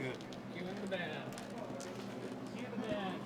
Good. Cue the band. Cue the band.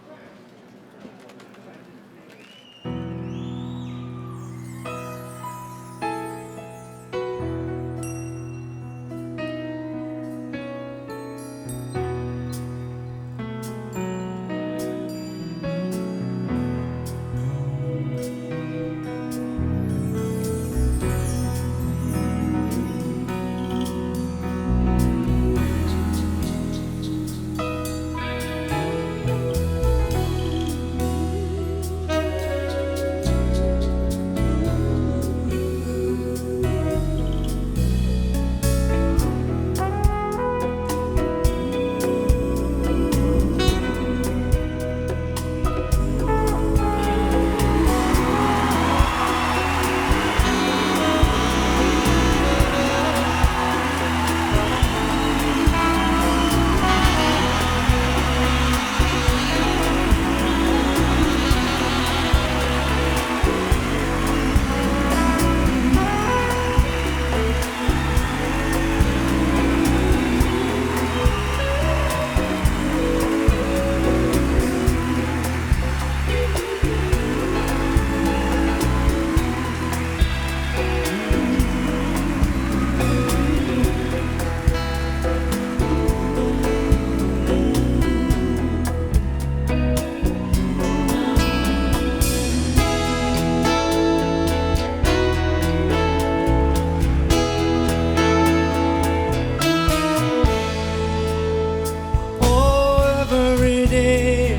Oh, every day,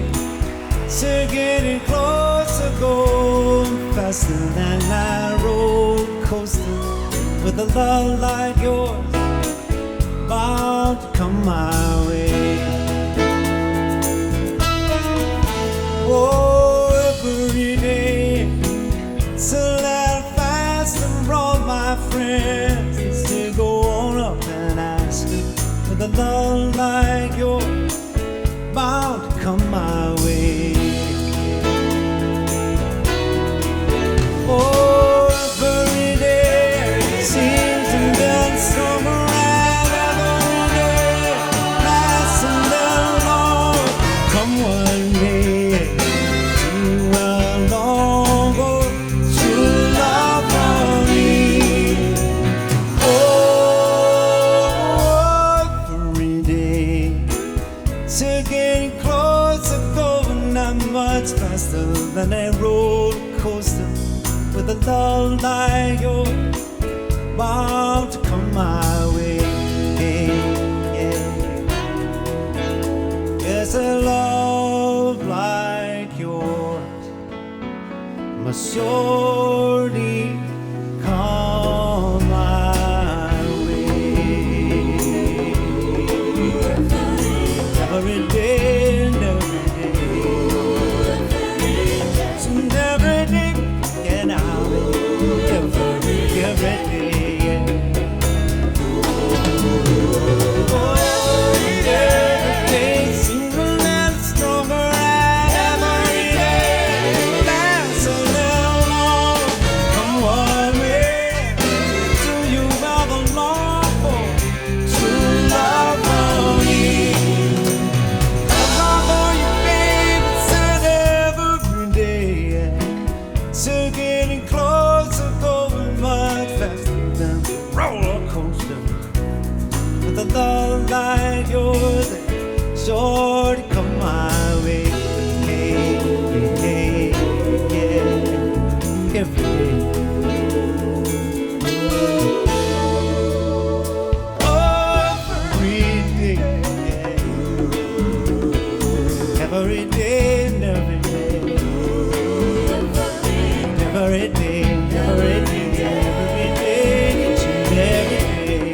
to getting closer, going faster than a roller coaster. With a love like yours, bound to come my way. Oh, every day, to let fast and all my friends to go on up and ask her. With a love like yours, bound to come my way. Oh, every day seems to be stronger and every day lasts a little longer. Come one day to a longer true love for me. Oh, every day to getting closer, going not much faster than a roller coaster. With a love like yours, bound to come my way. Yes, a love like yours must surely come my way. Every day, and every day, and every day, and I'll be every day. Oh, every day seems a little stronger, and every day lasts a little longer. Come one way, do you ever long for true love for me? For you, baby, said every day. So getting closer, going much faster than a roller coaster. With a love like yours, sure to come my way. Every day. Every day, and every day, every day, every day, every day,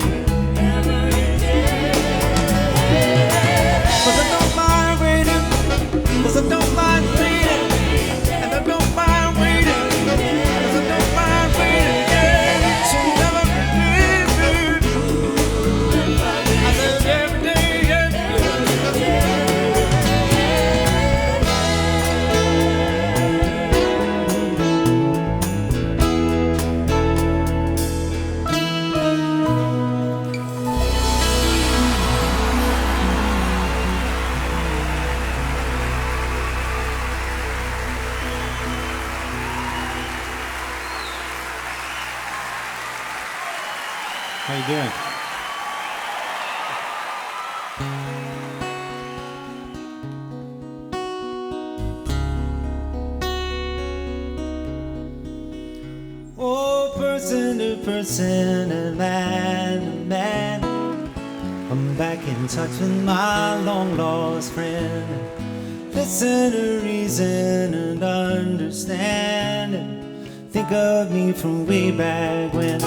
but I don't mind How you doing? Oh, person to person and man to man, I'm back in touch with my long lost friend. Listen to reason and understand, and think of me from way back when.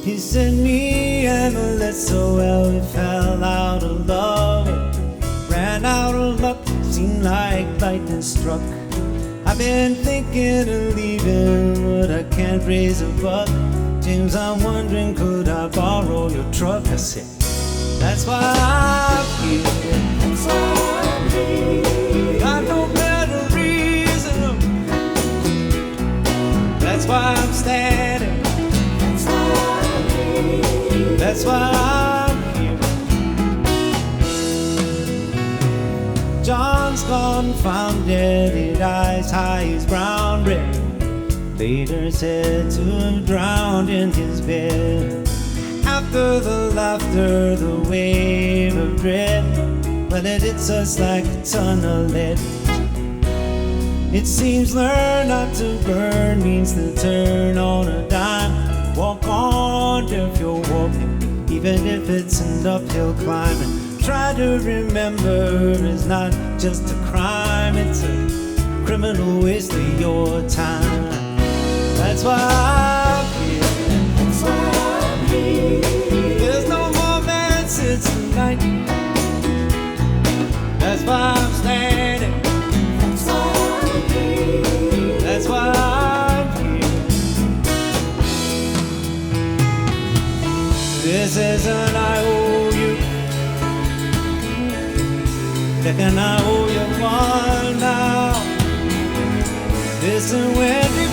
He sent me endless, so well we fell out of love, ran out of luck, seemed like lightning struck. I've been thinking of leaving, but I can't raise a buck. James, I'm wondering, could I borrow your truck? I said, that's why I'm here. That's why I'm here. Got no better reason. That's why I'm standing. That's why I'm here. That's why I'm here. John's gone, found dead, his eyes high, his brown red. Later said to have drowned in his bed. After the laughter, the wave of dread, well, it hits us like a ton of lead. It seems learn not to burn means to turn on a dime. Walk on if you're walking, even if it's an uphill climb. And try to remember it's not just a crime, it's a criminal waste of your time. That's why I'm here. That's why I'm here. There's no more message tonight. That's why I'm standing. That's why I'm here. That's why I'm here. This isn't I owe you. Reckon I owe you one now. This is when you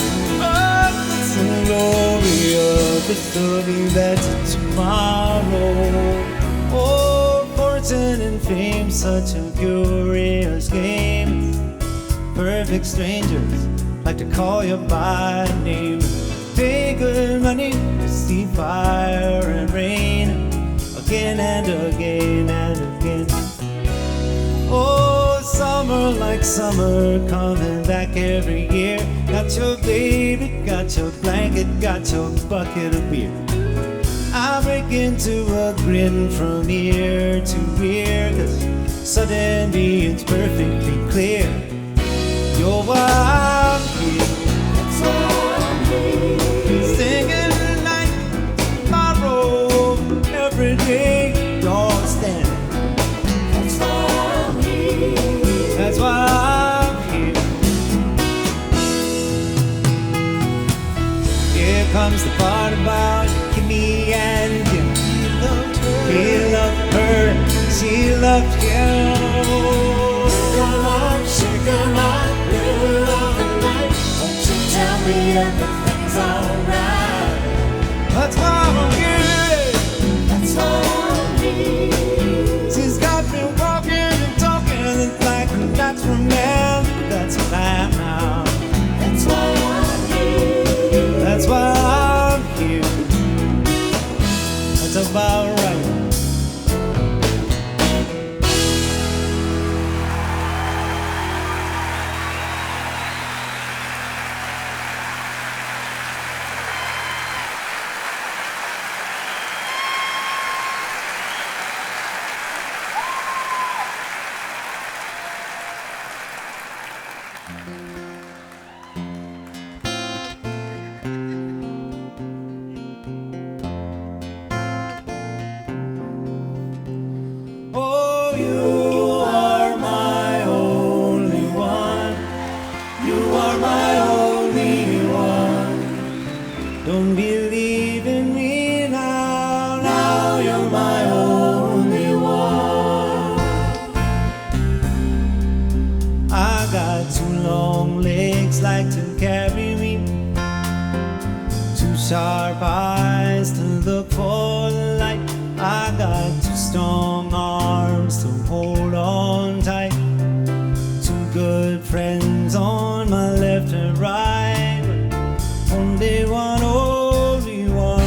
the glory of the story that's tomorrow. Oh, fortune and fame, such a curious game. Perfect strangers like to call you by name. Pay good money to see fire and rain again and again and again. Oh, summer like summer, coming back every year. Got your baby, got your blanket, got your bucket of beer. I break into a grin from ear to ear, 'cause suddenly it's perfectly clear. You're why I'm here. That's why I'm here. Singing tonight, tomorrow, every day, you're standing. That's why I'm here. That's why I'm here. Here comes the part about me and you. He loved her, she loved him. Sugar mom, middle of the night, won't you tell me everything's alright? That's why I'm here. That's why I'm here. She's got me walking and talking like a natural man. That's what I am now. That's why I'm here. That's why I'm here. That's about right. Oh, you are my only one. You are my only one. Don't believe in me now. Now you're my only one. I got two long legs like to carry me, two sharp eyes to look for the light. I got two strong arms to hold on tight, two good friends on my left and right, only one, only one.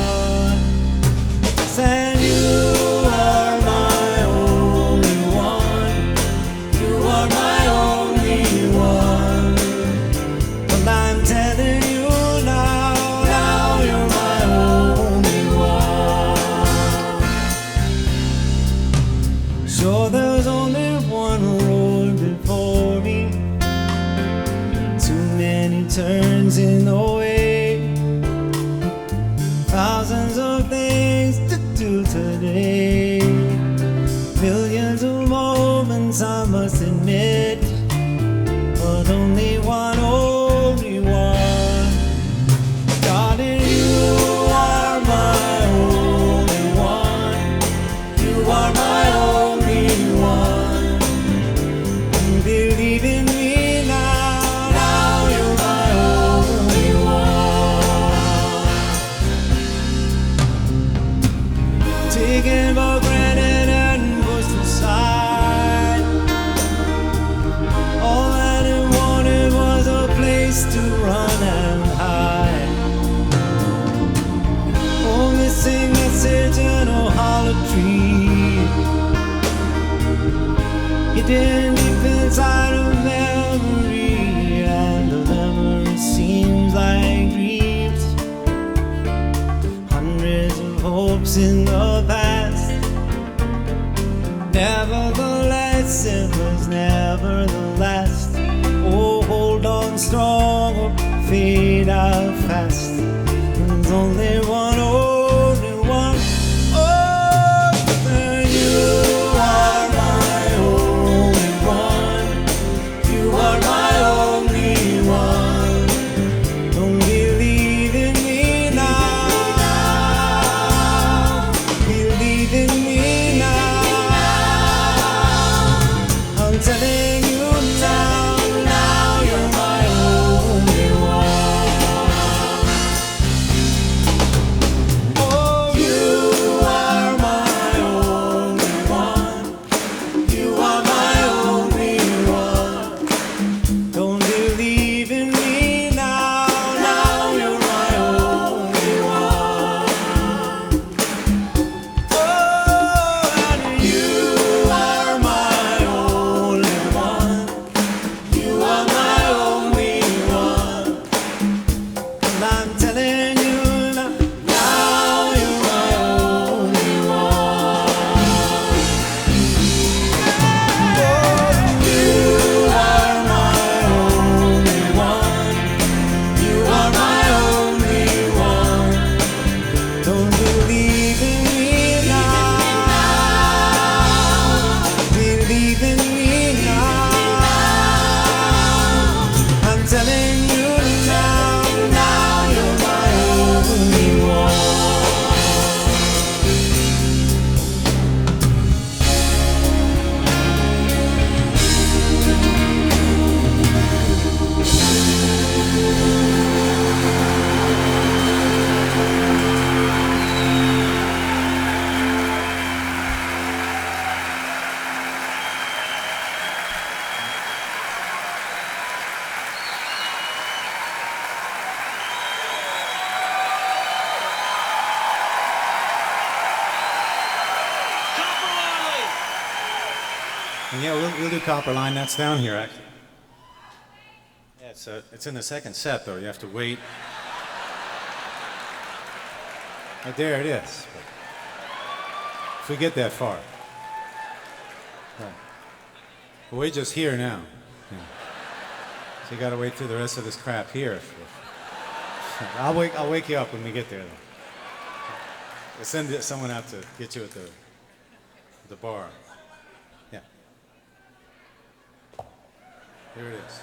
taken for granted and pushed aside. All that it wanted was a place to run and hide. Oh, missing message in a hollow tree, hidden deep inside a memory, and the memory seems like dreams. Hundreds of hopes in the past. Nevertheless, it was never the last. Oh, hold on strong or fade out fast. There's only one, only one. Oh, and you are my only one. You are my only one. Don't believe in me now. Believe in me now. I'm telling you now, now you're my only one. Oh, you are my only one. You are my only one. Don't believe in me now, now you're my only one. Oh, and you are my only one. You are my only one. And I'm telling you now, now you're my only one. Oh, you are my only one. You are my only one. Don't believe in me now. Believe in me now. I'm telling you now, now you're my only one. And yeah, we'll do Copper Line. That's down here, actually. Yeah, it's in the second set, though. You have to wait. Right there it is. If we get that far. Right. But we're just here now. Yeah. So you got to wait through the rest of this crap here. I'll wake you up when we get there, though. We'll send someone out to get you at the bar. Yeah. Here it is.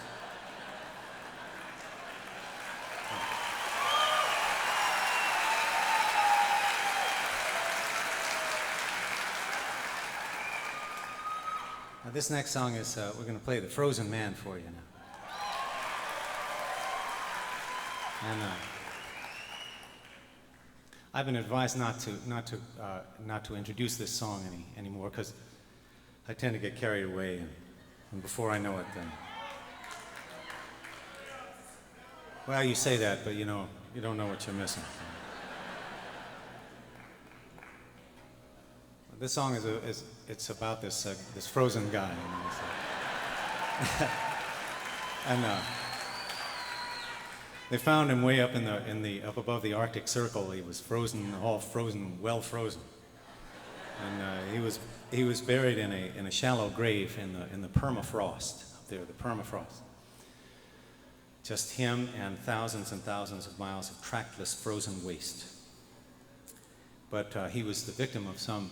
Now this next song is, we're going to play The Frozen Man for you now. And I've been advised not to introduce this song anymore because I tend to get carried away, and before I know it, then. Well, you say that, but you don't know what you're missing. This song it's about this frozen guy, and they found him way up up above the Arctic Circle. He was frozen, all frozen, well frozen, and he was buried in a shallow grave in the permafrost up there, the permafrost. Just him and thousands of miles of trackless frozen waste. But he was the victim of some.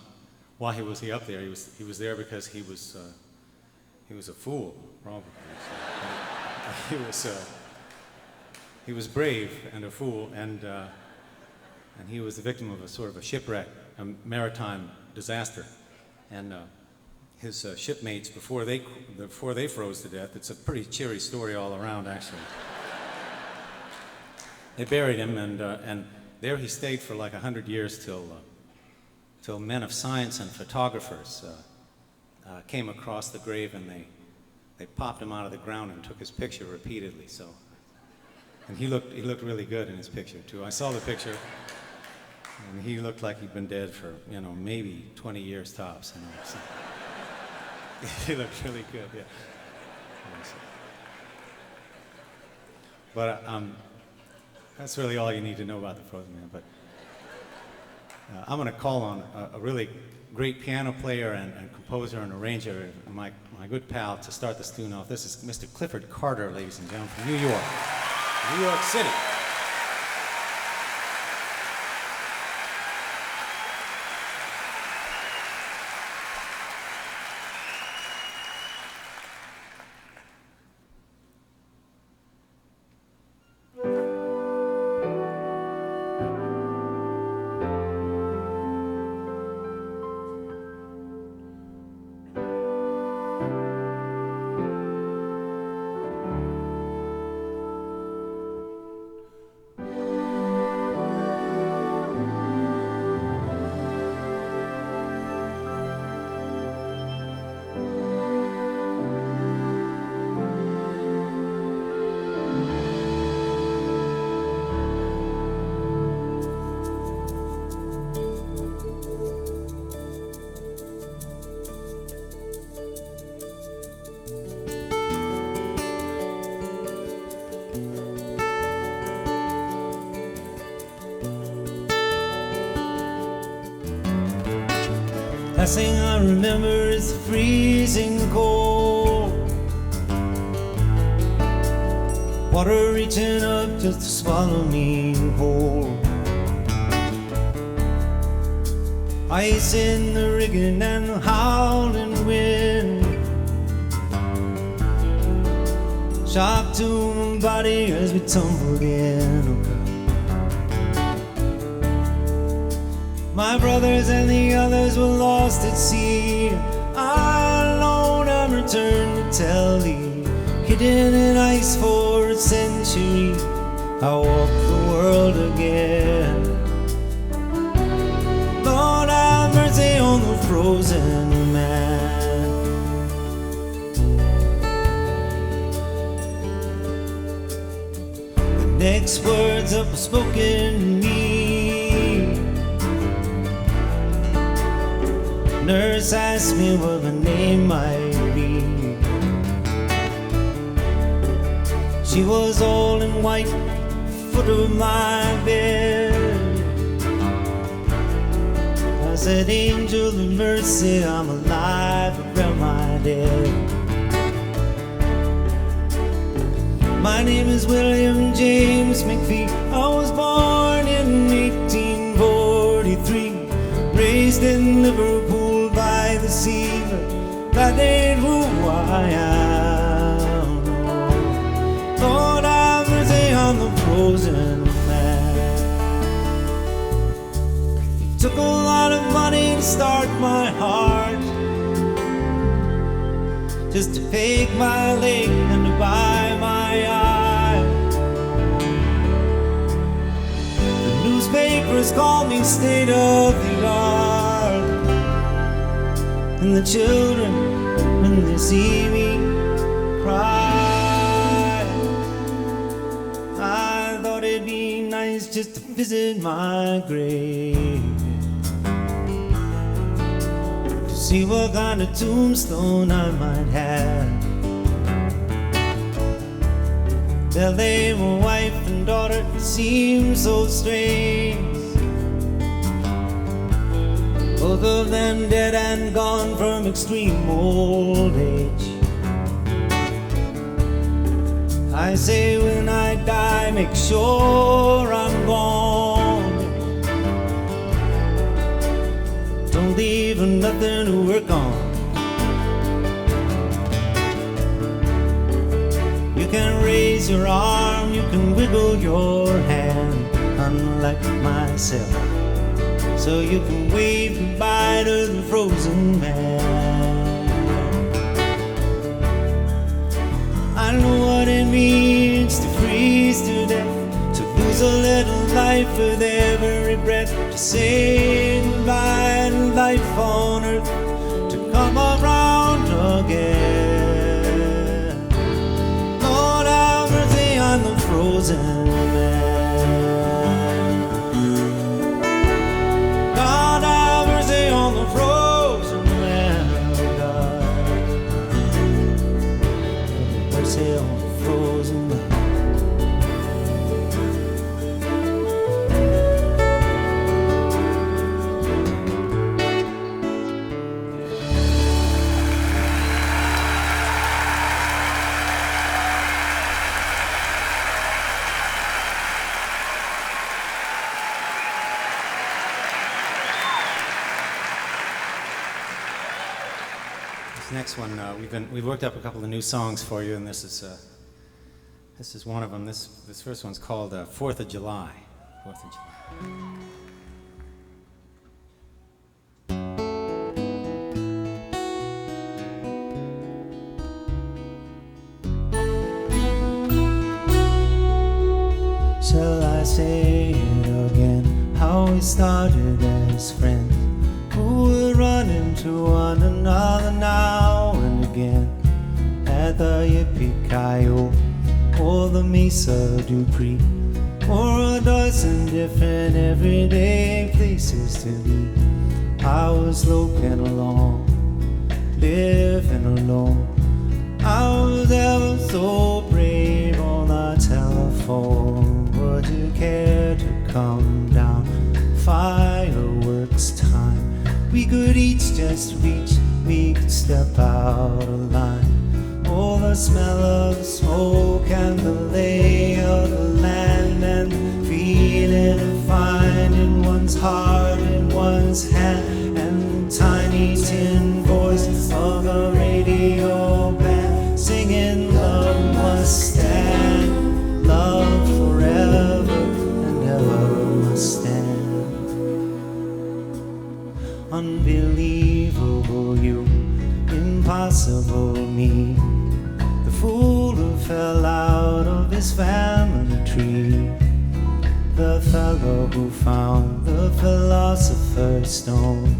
Why was he up there? He was there because he was a fool, probably. He was brave and a fool, and he was the victim of a sort of a shipwreck, a maritime disaster, and his shipmates before they froze to death. It's a pretty cheery story all around, actually. They buried him, and there he stayed for like 100 years till till men of science and photographers came across the grave, and they popped him out of the ground and took his picture repeatedly. So, and he looked really good in his picture too. I saw the picture, and he looked like he'd been dead for maybe 20 years tops. So. He looked really good, yeah. But that's really all you need to know about the Frozen Man. But I'm going to call on a really great piano player and composer and arranger, my good pal, to start this tune off. This is Mr. Clifford Carter, ladies and gentlemen, from New York, New York City. Last thing I remember is the freezing cold, water reaching up just to swallow me whole, ice in the rigging and the howling wind, shock to my body as we tumbled in. My brothers and the others were lost at sea. I alone am returned to tell thee, hidden in ice for a century, I walk the world again. Lord, have mercy on the frozen man. The next words that were spoken to me, nurse asked me what my name might be. She was all in white, foot of my bed. I said, angel of mercy, I'm alive, or am I dead? My name is William James McPhee. I was born in 1843, raised in Liverpool by the sea, but that ain't who I am. Lord, have mercy on the frozen man. It took a lot of money to start my heart, just to fake my leg and to buy my eye. The newspapers call me state of the art, and the children, when they see me cry, I thought it'd be nice just to visit my grave, to see what kind of tombstone I might have. There lay my wife and daughter, it seemed so strange, both of them dead and gone from extreme old age. I say when I die, make sure I'm gone. Don't leave nothing to work on. You can raise your arm, you can wiggle your hand, unlike myself, so you can wave goodbye to the frozen man. I know what it means to freeze to death, to lose a little life with every breath, to say goodbye life on earth to come around again. Lord, have mercy on the frozen man. God, have mercy on the frozen man. God, have mercy on the frozen man. This next one, we've worked up a couple of new songs for you, and this is one of them. This first one's called 4th of July. 4th of July. Shall I say it again? How we started as friends, who would run into one another now and again at the Yippee-Ki-Yo or the Mesa Dupree, or a dozen different everyday places to be. I was loping along, living alone. I was ever so brave on the telephone. Would you care to come down? Fireworks time. We could each just reach, we could step out of line. Oh, the smell of the smoke and the lay of the land, and the feeling of finding one's heart in one's hand, and the tiny tin voice of the radio band singing love must stand, love forever and ever must stand. Unbelievable you, impossible me, the fool who fell out of his family tree, the fellow who found the philosopher's stone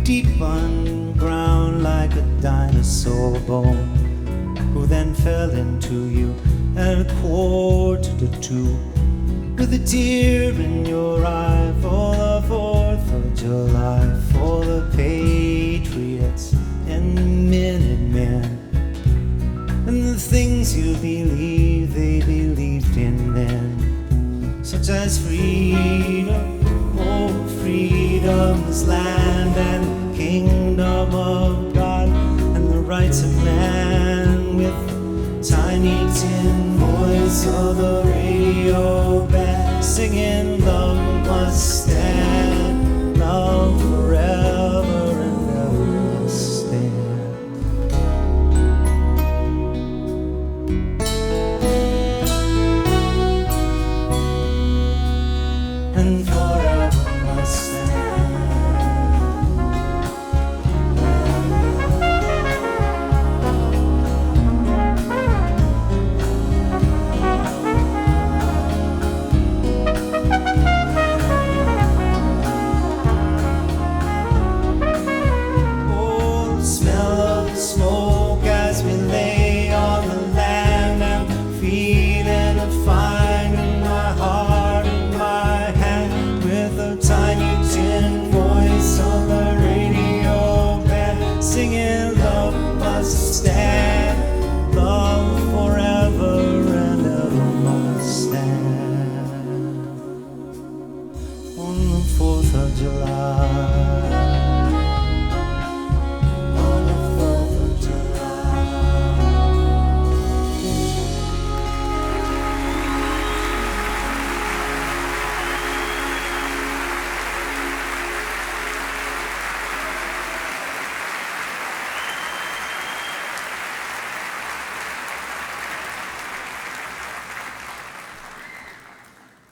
deep underground like a dinosaur bone, who then fell into you at 1:45 with a tear in your eye for the 4th of July, for the patriots and the Minutemen, and the things you believe they believed in then, such as freedom, oh freedom's land and kingdom of God and the rights of man, with tiny tin voice of the radio band singing love must stand, love forever and ever must stand. And forever must stand.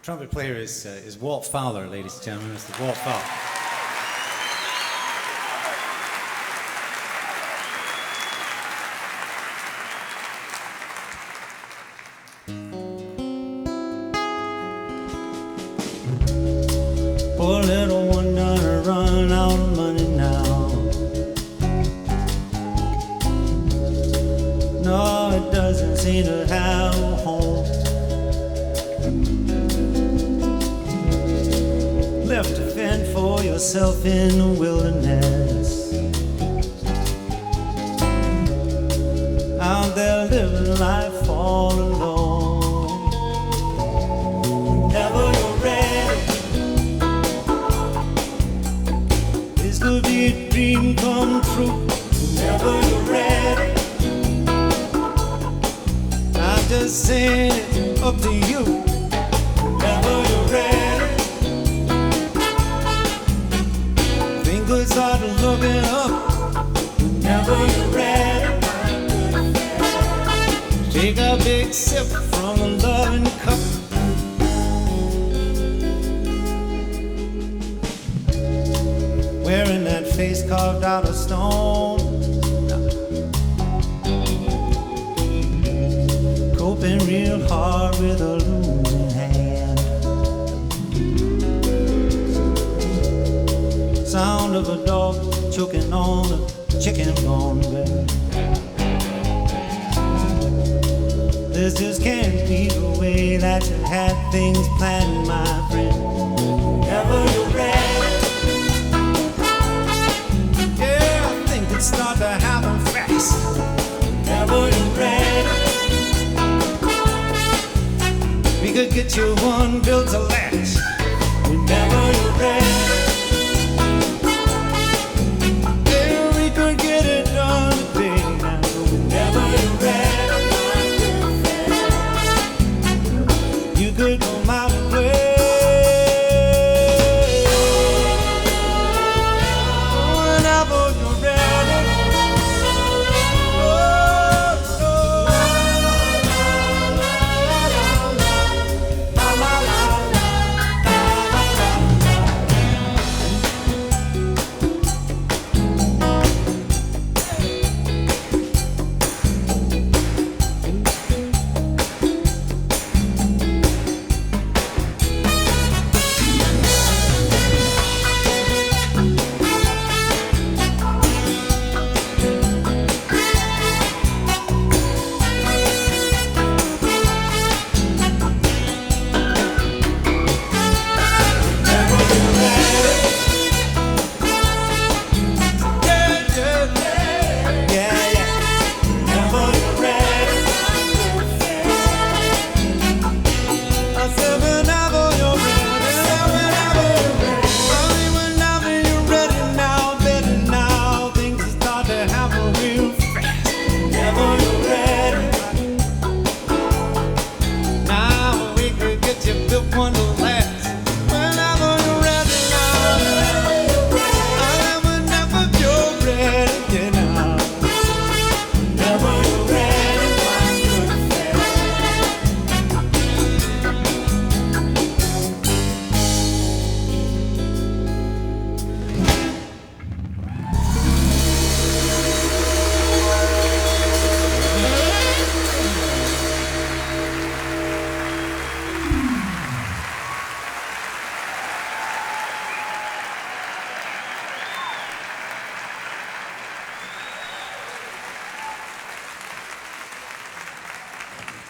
Trumpet player is Walt Fowler, ladies and gentlemen. Mr. Walt Fowler. Poor little one done run out of money seem to have a home. Left to fend for yourself in the wilderness. Out there living life all alone. Whenever you're ready, this could be a dream come true. Whenever you're ready, I'm just saying it up to you. Whenever you're ready, fingers start looking up. Whenever you're ready, take a big sip from the loving cup. Wearing that face carved out of stone, coping real hard with a losing hand. Sound of a dog choking on the chicken bone bread. This just can't be the way that you had things planned, my friend. Whenever you're ready, yeah, I think it's start to happen fast. Whenever you're ready, we could get you one built to last. Whenever you're ready, yeah, we could get it done today. Now, whenever you're ready, you could go my way. Whenever you're ready.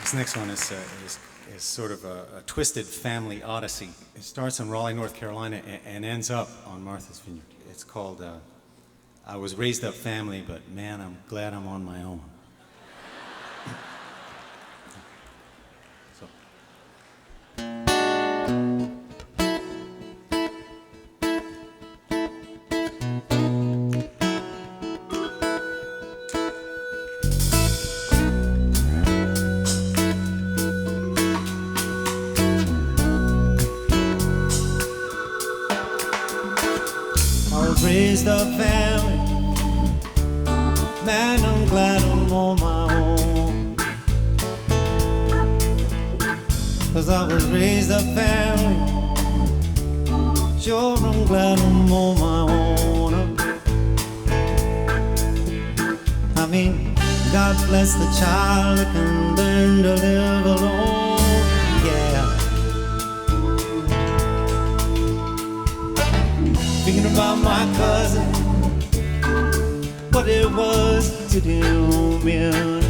This next one is sort of a twisted family odyssey. It starts in Raleigh, North Carolina, and ends up on Martha's Vineyard. It's called I Was Raised Up Family, but man, I'm glad I'm on my own. So. Raised a family, man, I'm glad I'm on my own. 'Cause I was raised a family, sure I'm glad I'm on my own. I mean, God bless the child that can learn to live alone, yeah. Thinking about my cousin, what it was to do, man.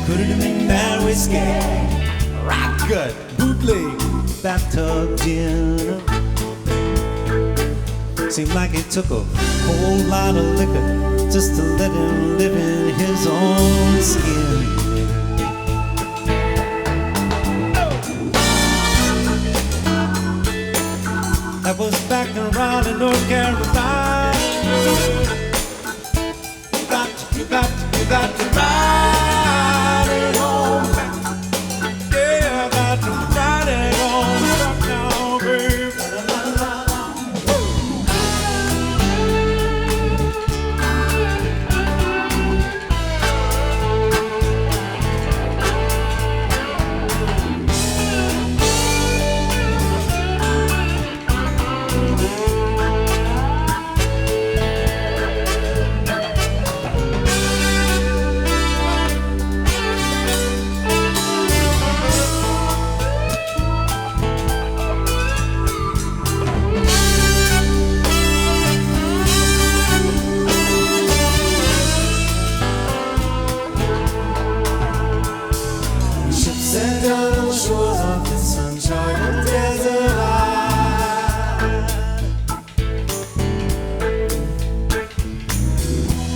Put it in that whiskey, rock good, bootleg, bathtub gin. Seemed like it took a whole lot of liquor just to let him live in his own skin. That was back in Raleigh, North Carolina. You got to ride it on back. Yeah, I got to ride it on back now, baby.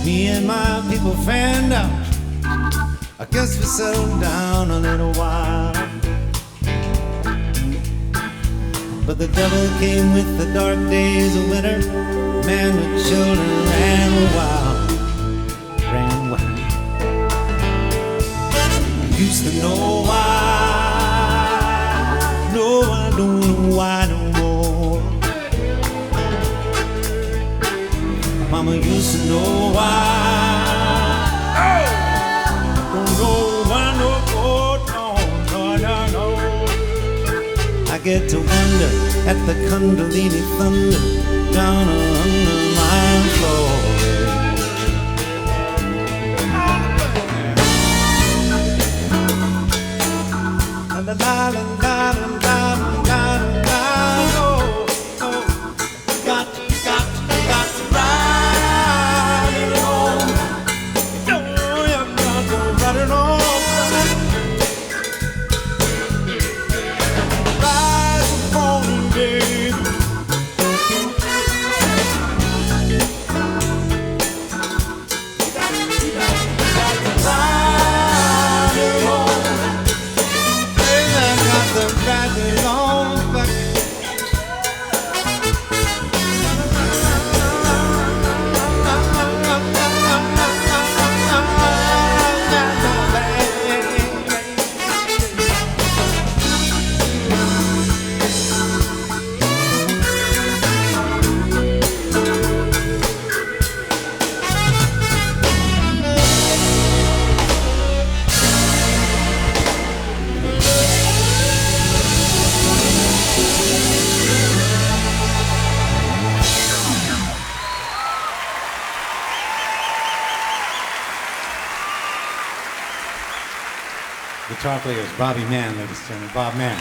Me and my people fanned out. I guess we settled down a little while. But the devil came with the dark days of winter. Man with children ran wild, ran wild. Used to know why. No, I don't know why no more. Mama used to know why. Don't know why no more. No. I get to wonder at the Kundalini thunder down under my floor. La la la la la la la. Oh, got to ride it on. Oh, you got to ride it on. Rise upon me, baby. Ride it on. Baby, I got to ride it on back. Guitar player is Bobby Mann, ladies and gentlemen. Bob Mann.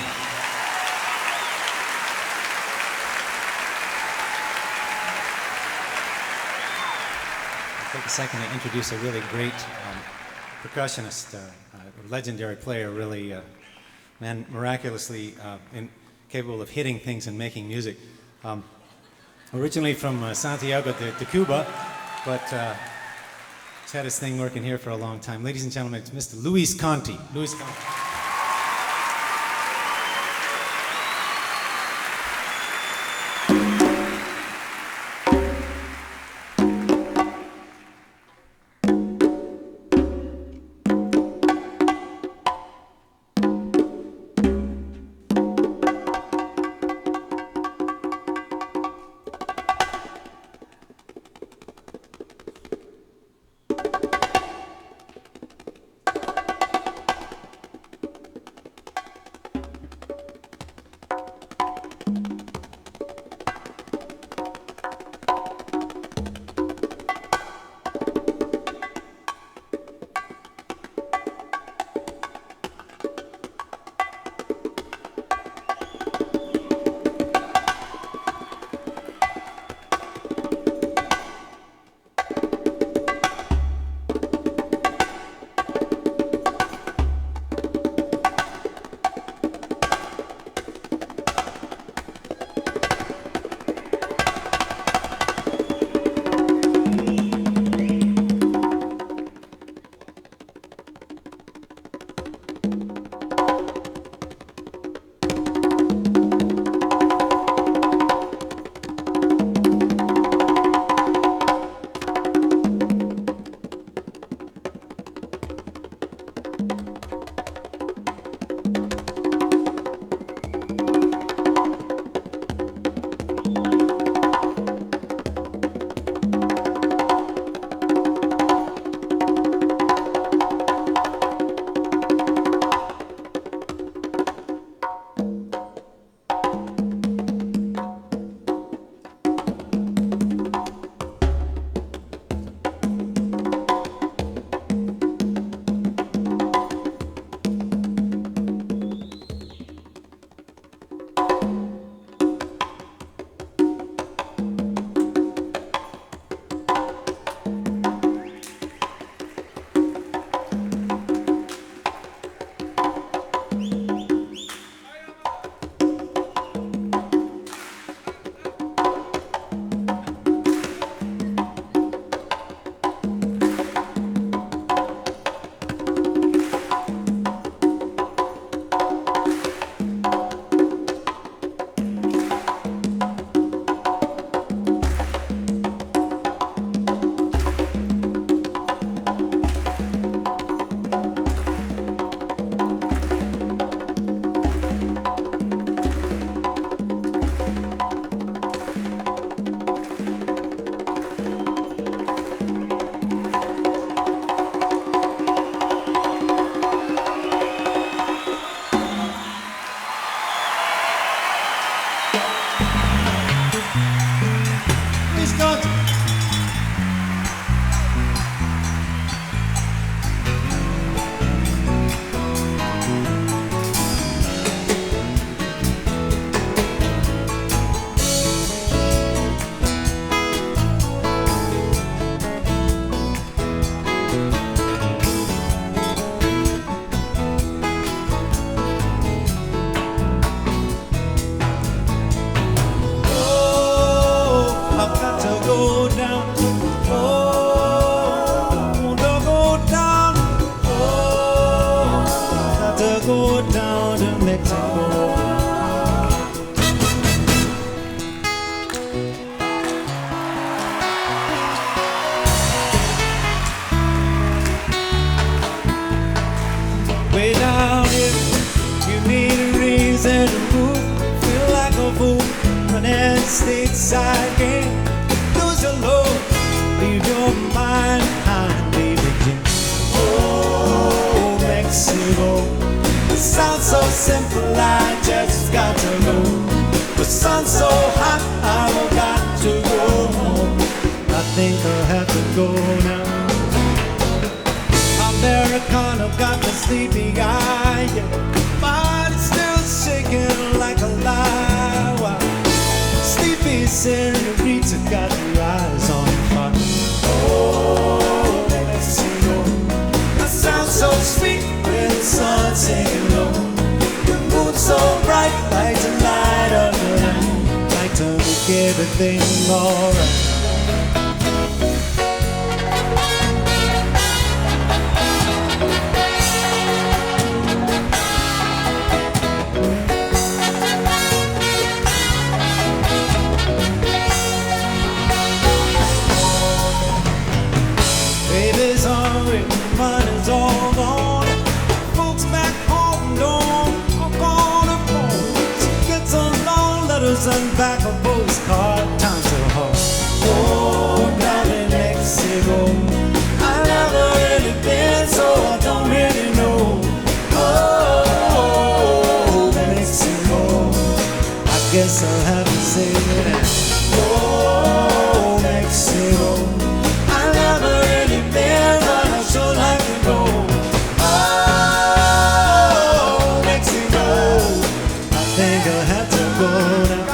I'll take a second to introduce a really great percussionist, a legendary player, really, man, miraculously capable of hitting things and making music. Originally from Santiago de Cuba, but he's had his thing working here for a long time. Ladies and gentlemen, it's Mr. Luis Conti. Luis Conti. running stateside game. Lose your load, leave your mind behind, baby Jane. Oh, Mexico, it sounds so simple, I just got to know. The sun's so hot, I've got to go home. I think I'll have to go now. Americano got the sleepy eye, yeah. Body's still shaking like a lie. Sleepy senorita got her eyes on fire. Oh, Mexico, that sounds so sweet when the sun's sinking low. The moon's so bright, like to light up the night, like to make everything alright. Baby's hungry, money's all gone. Folks back home don't talk on the phone. She gets some long letters and back a postcard. Times are hard. Oh, down in Mexico, I never really been, so I don't really know. Oh, Mexico, I guess I'll have to say that. Oh, Mexico, I never really been, but I sure like to go. Oh, Mexico, I think I'll have to go now.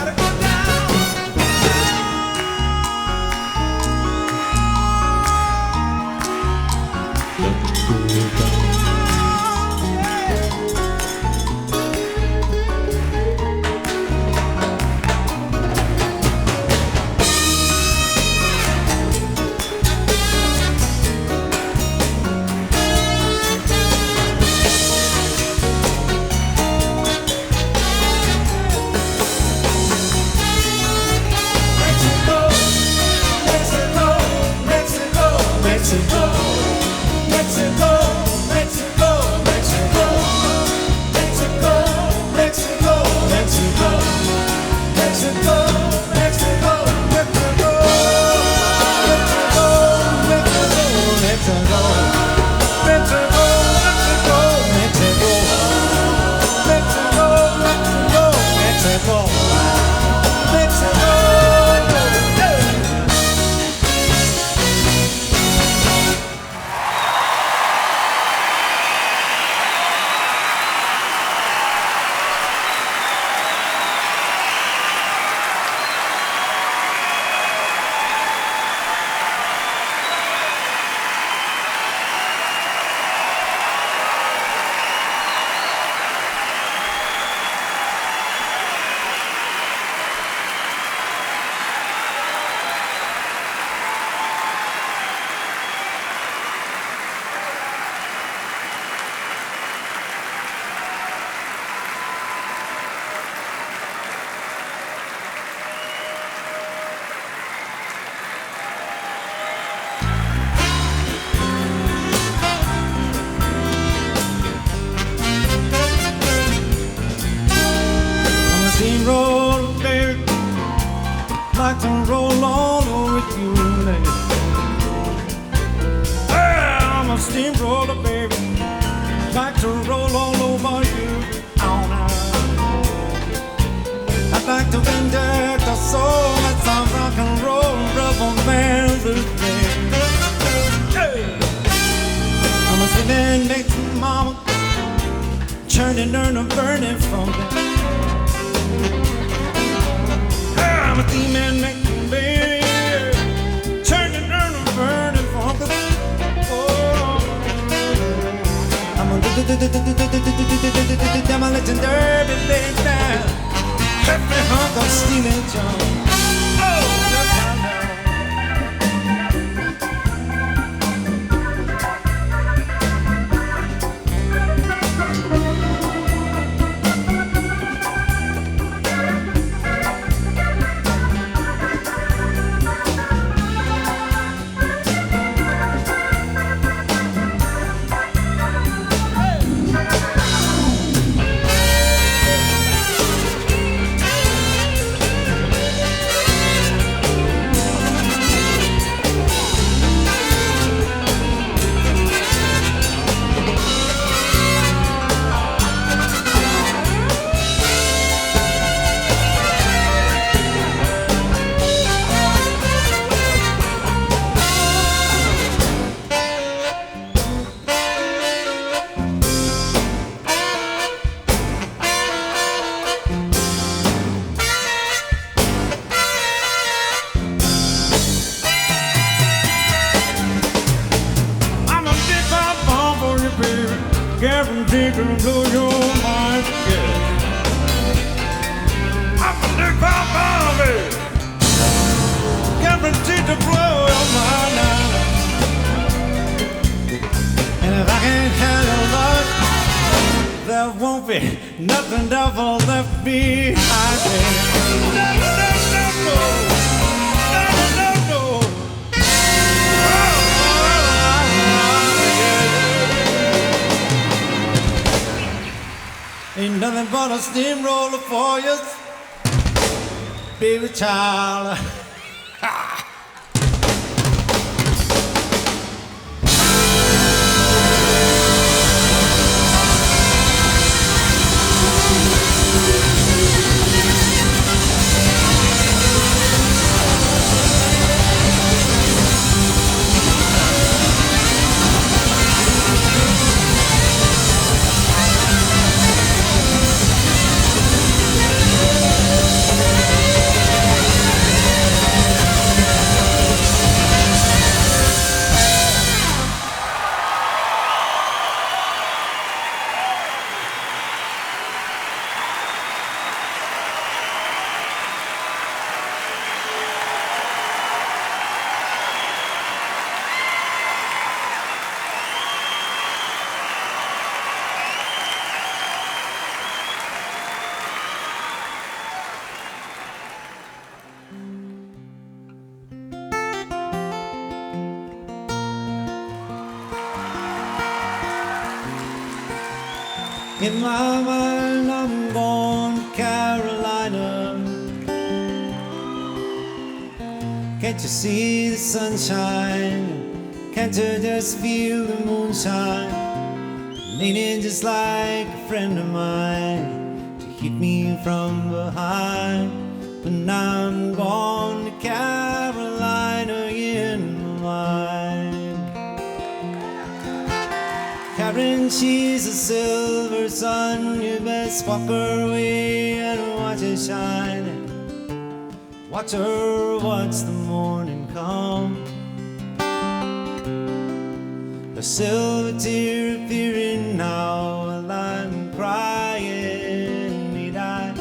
Steamroller, baby, like to roll all over you, lady. I'm a steamroller, baby, like to roll all over you all night. I'd like to inject a soul with some rock and roll rubber band blues, baby. Hey. I'm a sleeping Mexican mama, churning and a burning from them. I'm a demon making baby, turning and burning from the. Oh, I'm a demolition derby baby, happy hunk of steaming John. Oh, look out now. guaranteed to blow your mind. Yeah. I'm a big baby, guaranteed to blow your mind now. And if I can't have your love, there won't be nothing double left behind. No, no, no, no, no, no, no. Ain't nothing but a steamroller for you, baby child. In my mind, I'm going to Carolina. Can't you see the sunshine? Can't you just feel the moonshine? Leaning just like a friend of mine to hit me from behind. But now I'm going to Carolina in my mind. Karen, she's a silver sun. You best walk her way and watch her shine. Watch her watch the morning come. A silver tear appearing now while I'm crying. Need I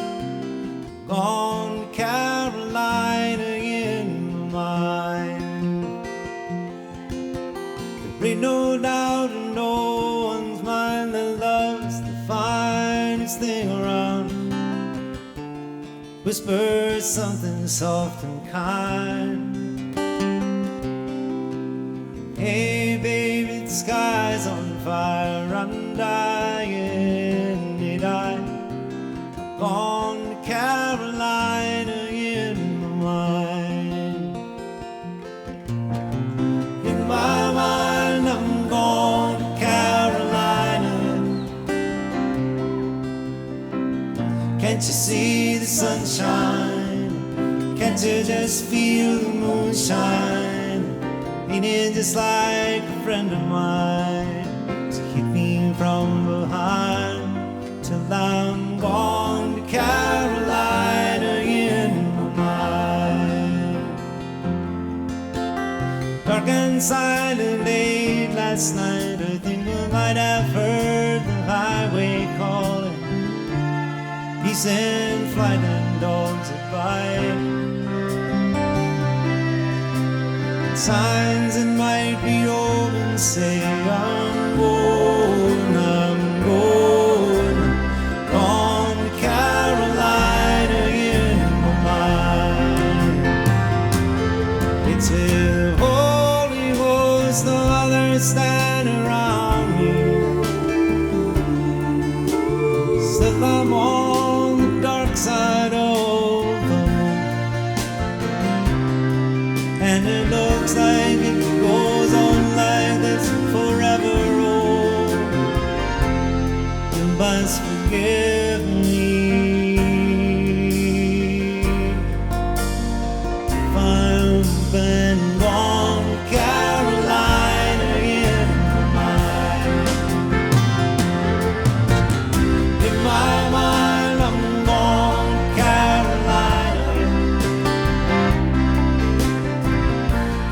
gone to Carolina in my mind? There ain't no doubt in no one's mind that love's the finest thing around. Whisper something soft and kind. Hey baby, the sky's on fire, I'm dying. Need I have gone to Carolina in my mind? In my mind, I'm going to Carolina. Can't you see the sunshine? Can't you just feel the moonshine? Ain't it just like a friend of mine to hit me from behind till I'm gone to Carolina in my mind? Dark and silent late last night, I think I might have heard the highway calling. Geese in flight and dogs that bite. Signs that might be open say I'm going, gone to Carolina in my mind. It's a holy host, no others stand around me. Still I'm on the dark side of the moon, and it looks like it goes on like this forever. Oh, you must forgive me if I've been gone to Carolina in my mind. In my mind, I'm gone to Carolina.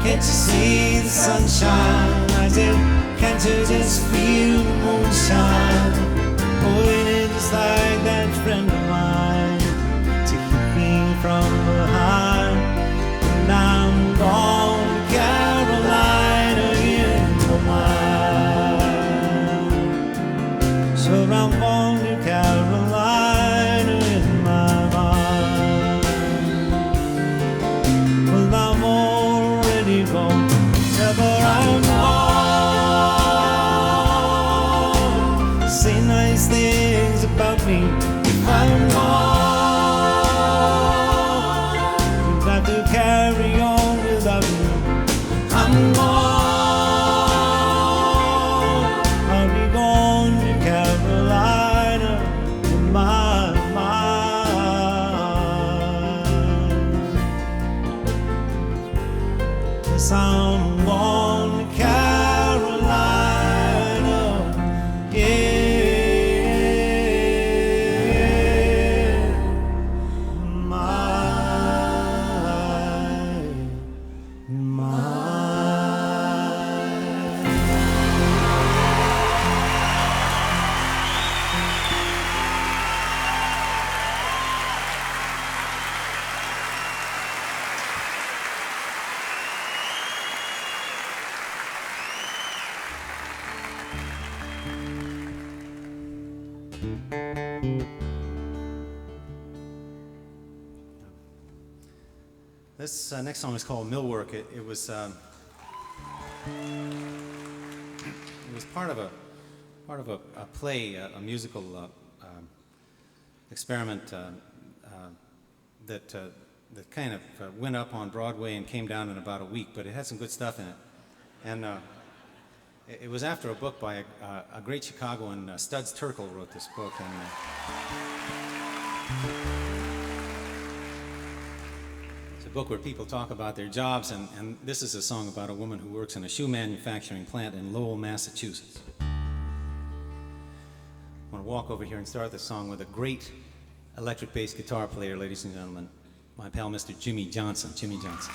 Can't you see the sunshine? I said, can't you just feel the moonshine? Oh, it is just like that friend of mine to keep me from behind. And I'm gone to Carolina in my mind. So I'm gone to Carolina in my mind. Well, I'm already gone, never I'm gone. Say nice things about me if I'm gone. You've got to carry on without me. I'm gone. I'll be gone to Carolina in my mind. Yes, I'm gone to Carolina, yeah, my. This next song is called Millwork. It was part of a play, a musical experiment that kind of went up on Broadway and came down in about a week, but it had some good stuff in it. And it was after a book by a great Chicagoan, Studs Terkel wrote this book. And it's a book where people talk about their jobs, and this is a song about a woman who works in a shoe manufacturing plant in Lowell, Massachusetts. I want to walk over here and start the song with a great electric bass guitar player, ladies and gentlemen, my pal Mr. Jimmy Johnson. Jimmy Johnson.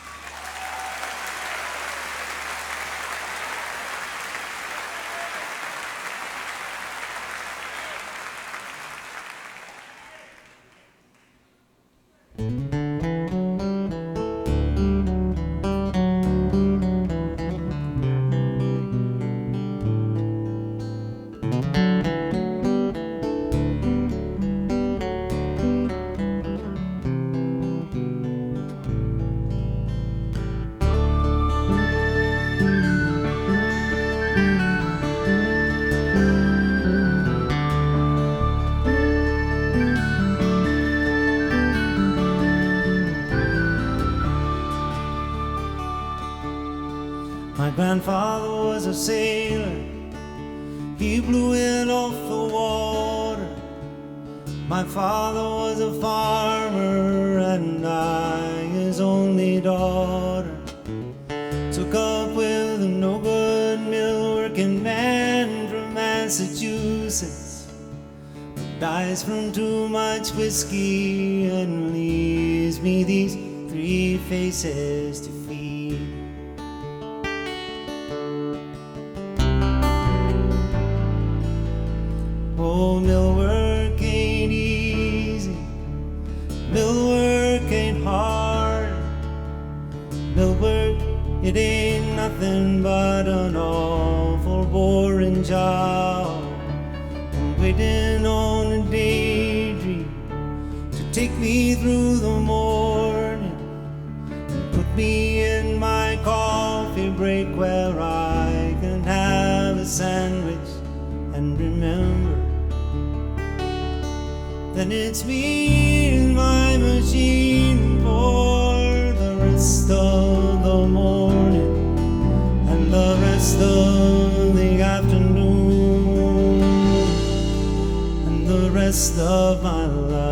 My grandfather was a sailor, he blew it off the water. My father was a farmer, and I, his only daughter, took up with a no-good mill-working man from Massachusetts, who dies from too much whiskey and leaves me these three faces to feed. Oh, millwork ain't easy, millwork ain't hard. Millwork, it ain't nothing but an awful boring job. I'm waiting on a daydream to take me through the morning and put me in my coffee break where I can have a sandwich and remember then it's me and my machine for the rest of the morning and the rest of the afternoon and the rest of my life.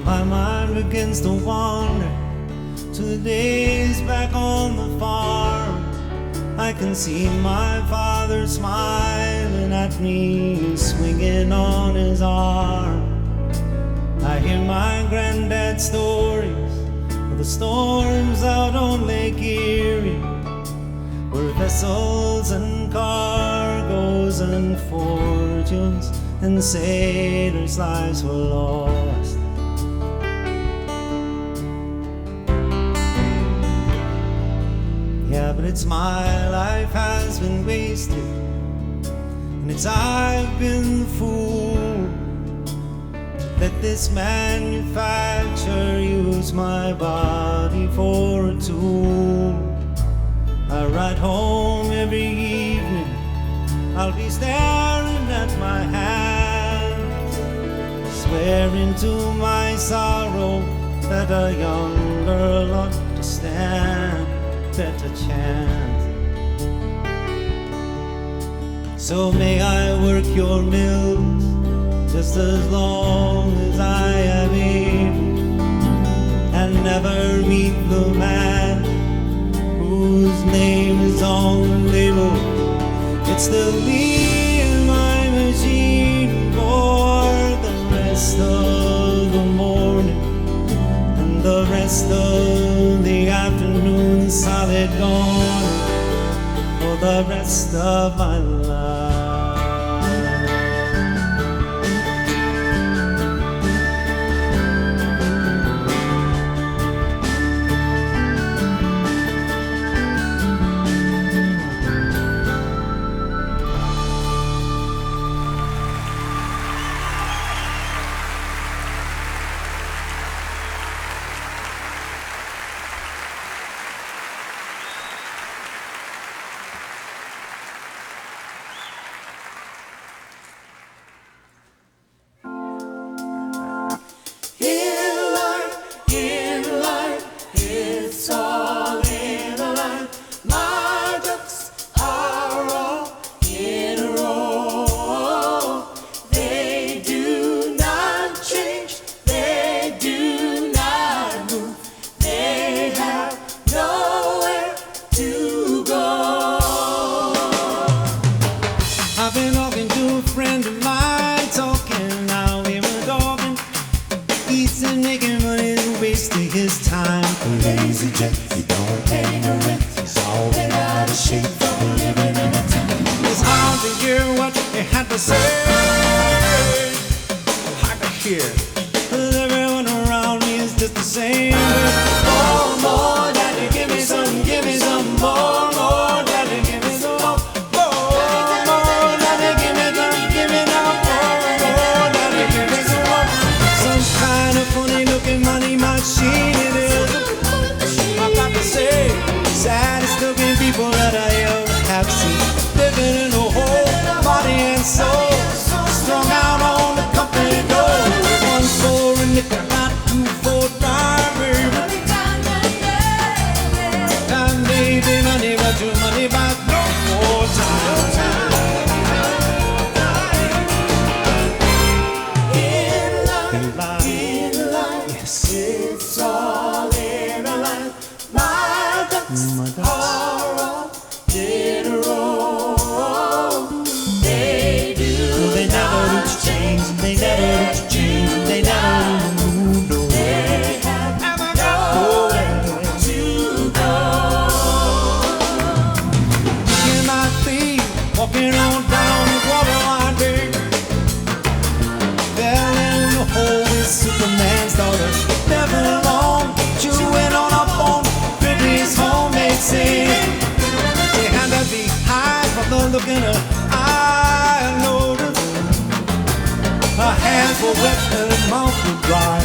My mind begins to wander to the days back on the farm. I can see my father smiling smiling at me, swinging on his arm. I hear my granddad's stories of the storms out on Lake Erie, where vessels and cargoes and fortunes and sailors' lives were lost. Yeah, but it's my life has been wasted, and it's I've been the fool. Let this manufacturer use my body for a tool. I ride home every evening, I'll be staring at my hands, swearing to my sorrow that a young girl ought to stand better chance. So may I work your mills just as long as I am able, and never meet the man whose name is on the label. It's still me and my machine for the rest of the morning and the rest of the afternoon, solid gone for the rest of my life. I've been talking to a friend of mine, talking how we were talking. He's making money and wasting his time. Lazy jet, he don't pay no rent. He's all been out of shape from living in a tent. It's hard to hear what they had to say. Hard to hear, 'cause everyone around me is just the same. More, more, daddy, give me some more, more, daddy, give me some more. More, daddy, give me some more, daddy, give me some more. Some kind of funny looking money machine it is. I've got to say, saddest looking people that I ever have seen, living in a whole body and soul, strung out on the company door. One for a nickel, not two for a dime, baby. Time, baby, money, but your money back no more time. In life, Yes. it's all in a line. My ducks are all in a row. They do They never not reach change, they never reach change, they never move no way. They have nowhere to go. In my feet, walking on down the water line, baby. Fell in the hole with Superman's daughter. Never alone, chewing on a bone, pretty's homemade scene. She had to be high from the look in her eye. I noticed her hands were wet and her mouth was dry.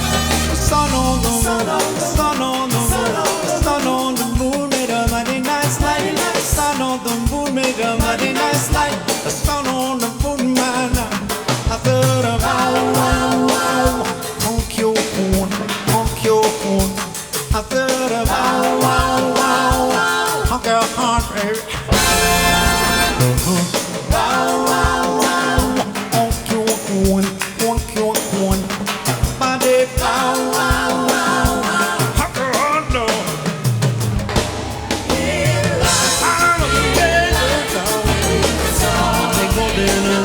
The sun on the moon, the sun on the moon, the sun on the moon made a mighty nice light. The sun on the moon made a mighty nice light. The sun on the moon, man. I thought of wow, wow, honk your horn, honk your horn. I thought of wow, wow, wow, honk your horn, baby. Wow, wow, wow, honk your horn, honk your horn. Body, wow, wow, wow, honk your horn, no. I'm a baby, they go in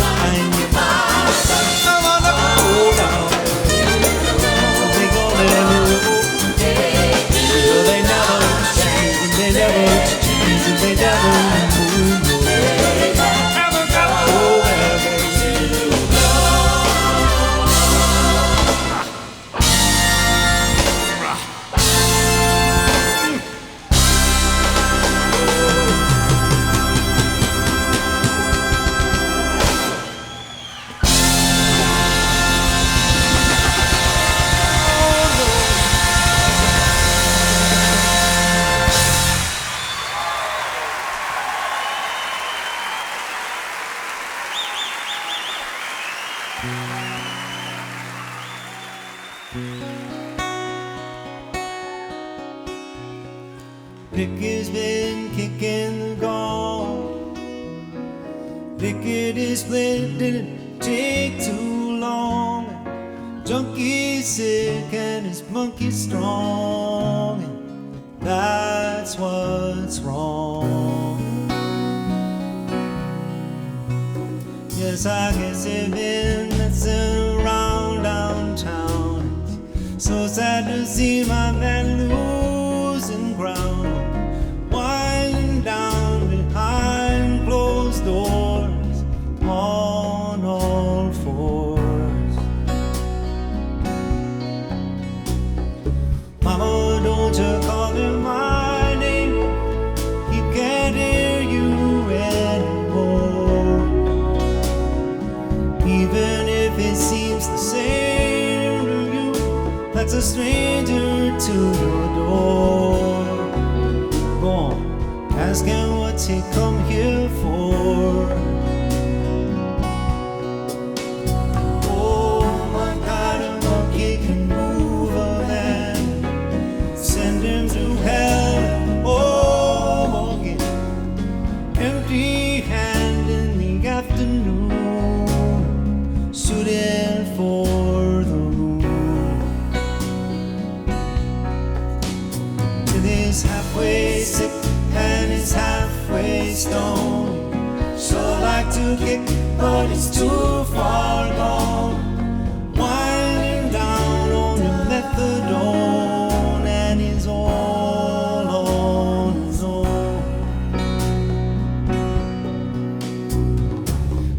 Ricky's been kicking the gong. Lickety split didn't take too long. Junkie's sick and his monkey's strong, and that's what's wrong. Yes, I guess they've been messing around downtown. It's so sad to see my man losing ground, winding down behind closed doors on all fours. Mama, don't you call him my name, he can't hear you anymore. Even if it seems the same to you, that's a stranger to your door. Go on, ask him what's he come here for. Oh, what kind of monkey can move a man? Send him to hell, oh, again. Empty hand in the afternoon, suited for the moon. Till he's halfway sick and he's halfway stoned. Sure like to kick, but he's too far gone. Winding down on the methadone, and he's all on his own.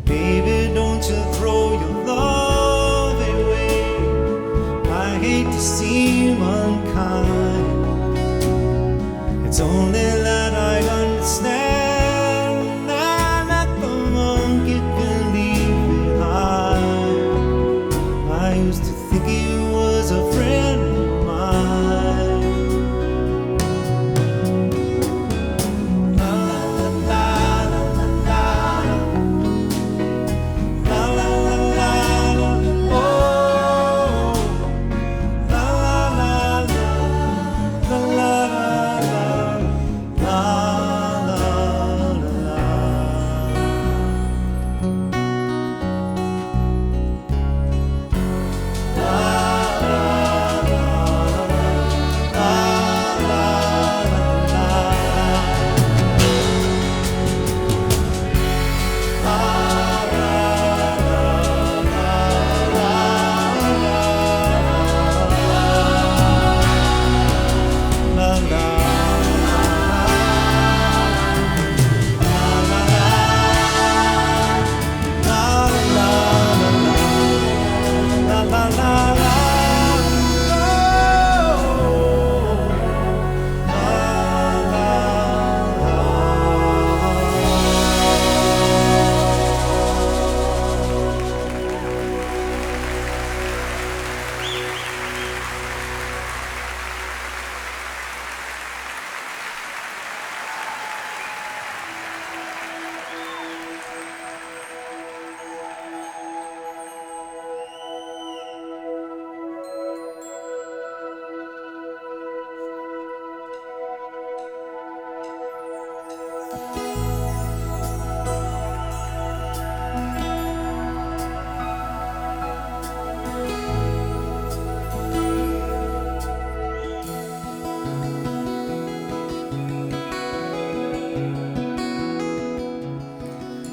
Baby, don't you throw your love away. I hate to seem unkind. It's only that I understand that the monkey can leave behind. I used to think he was a friend of mine. La la la la la la. La la la la la, oh. La la la la, la la la la, la la la.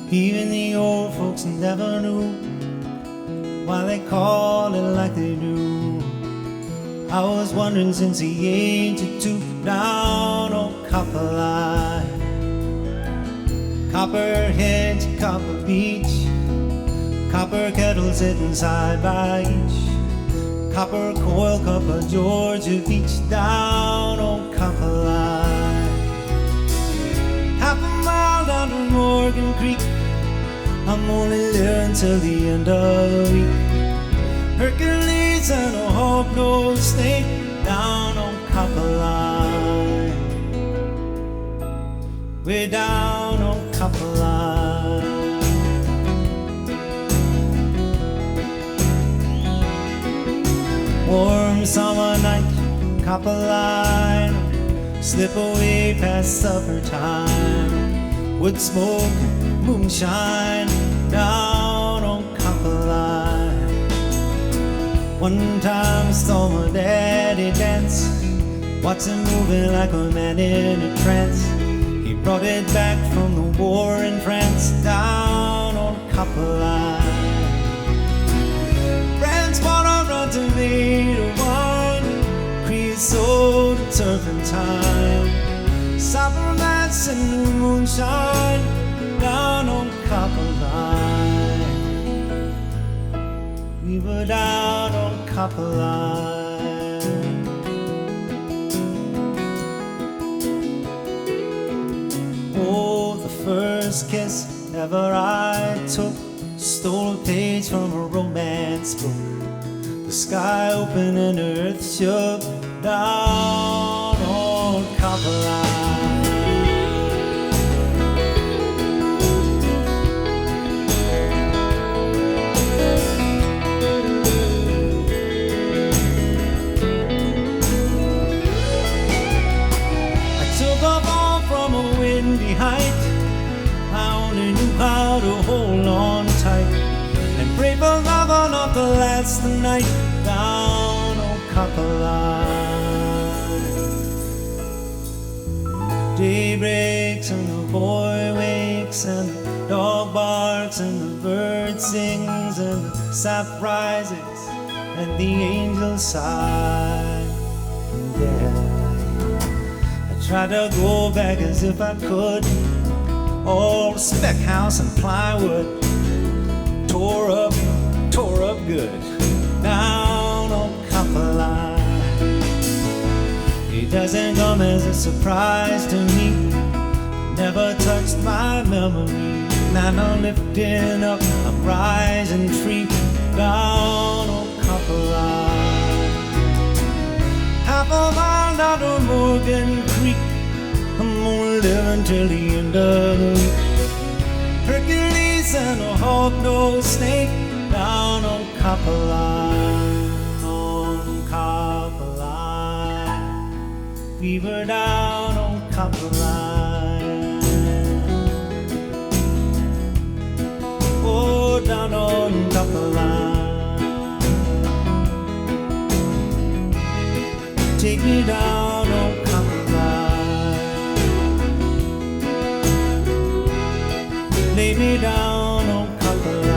Even the old folks never knew why they call it like they do. I was wondering since the age of 2 down on Copper Line, Copperhead to Copper Beach, copper kettles sitting side by each, copper coil cup of Georgia Beach down on Copper Line. Half a mile down to Morgan Creek, I'm only there until the end of the week. Hercules and a hog-nosed snake down on Copper Line, way down on Copper Line. Warm summer night, Copper Line, slip away past supper time. Wood smoke, moonshine, down on Copper Line. One time I saw my daddy dance, watch him moving like a man in a trance. He brought it back from the war in France, down on Copper Line. Friends wanna run tomato wine, creosote and turpentine, supper mats and the moonshine, down on Copper Line. We were down on Copper Line. Oh, the first kiss ever I took, stole a page from a romance book. The sky opened and earth shook, down on Copper Line. I took off all from a windy height. I only knew how to hold on tight and pray for love enough to last the night, down on Copper Line. Day breaks and the boy wakes and the dog barks and the bird sings and the sap rises and the angels sigh. Yeah, I tried to go back as if I could. All the spec house and plywood tore up good, down on Copper Line. It doesn't come as a surprise to me, never touched my memory. Now I'm lifting up, I'm rising free, down on Copper Line. Half a mile down to Morgan Creek, I'm gonna live until the end of the week. Hercules and a hawk-nosed snake, down on Copper Line, on Copper Line. We were down on Copper Line. Oh, down on Copper Line. Take me down on Copper Line. Lay me down on Copper Line.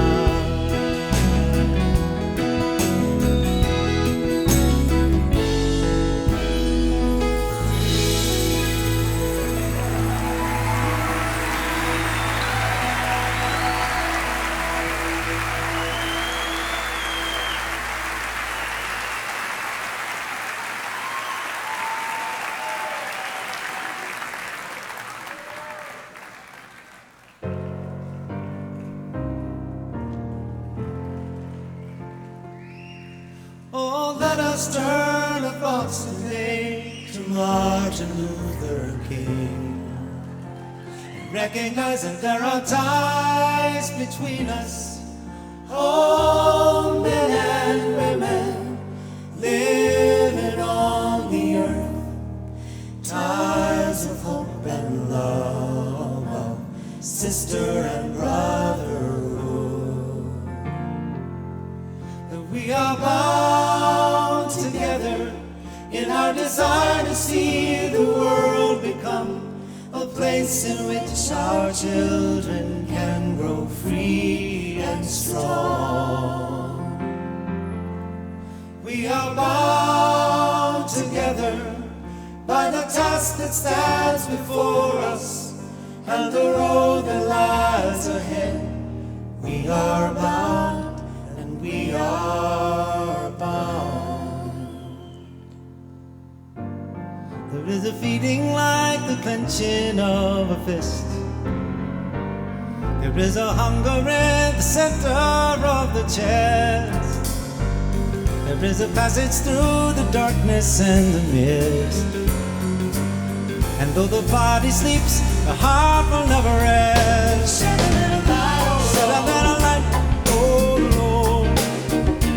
Oh, let us turn our thoughts today to Martin Luther King, and recognize that there are ties between us. Oh, men and women living on the earth, ties of hope and love, of sister and brotherhood, that we are bound together in our desire to see the world become a place in which our children can grow free and strong. We are bound together by the task that stands before us and the road that lies ahead. We are bound and we are bound. There is a feeling like the clenching of a fist. There is a hunger at the center of the chest. There is a passage through the darkness and the mist. And though the body sleeps, the heart will never rest. Shed a little light, shed a little light, oh Lord,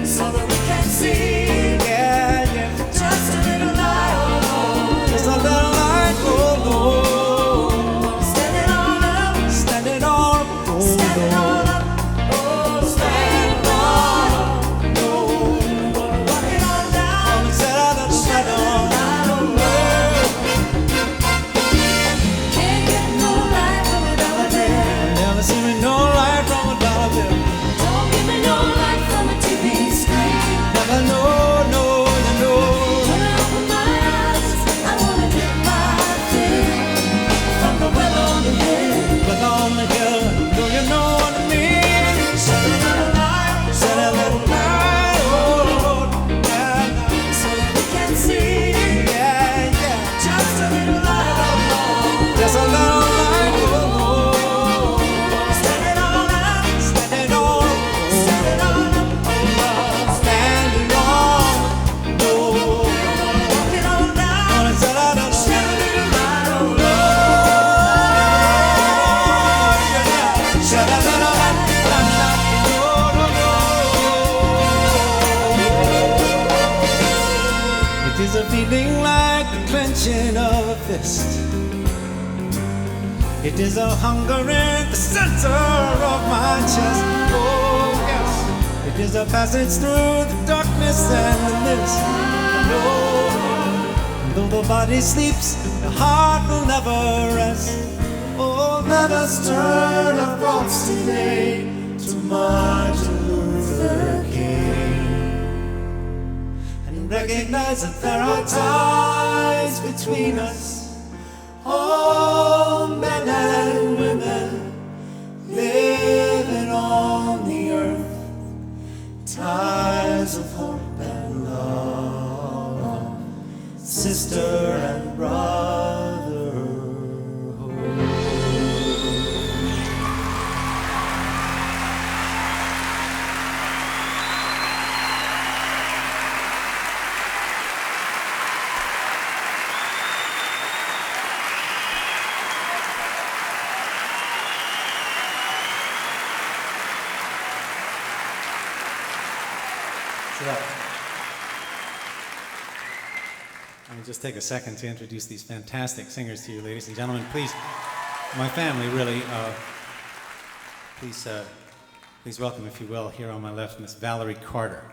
so that we can see. Yeah, yeah. Just a little light, oh Lord, just a little light. like the clenching of a fist. It is a hunger in the center of my chest. Oh yes, it is a passage through the darkness and the mist. No, though the body sleeps, the heart will never rest. Oh, let us turn our thoughts today to Martin Luther King and recognize that there are ties between us, all men and women living on the earth, ties of hope and love, sister and brotherhood. Let me just take a second to introduce these fantastic singers to you, ladies and gentlemen. Please, my family, really, please welcome, if you will, here on my left, Miss Valerie Carter.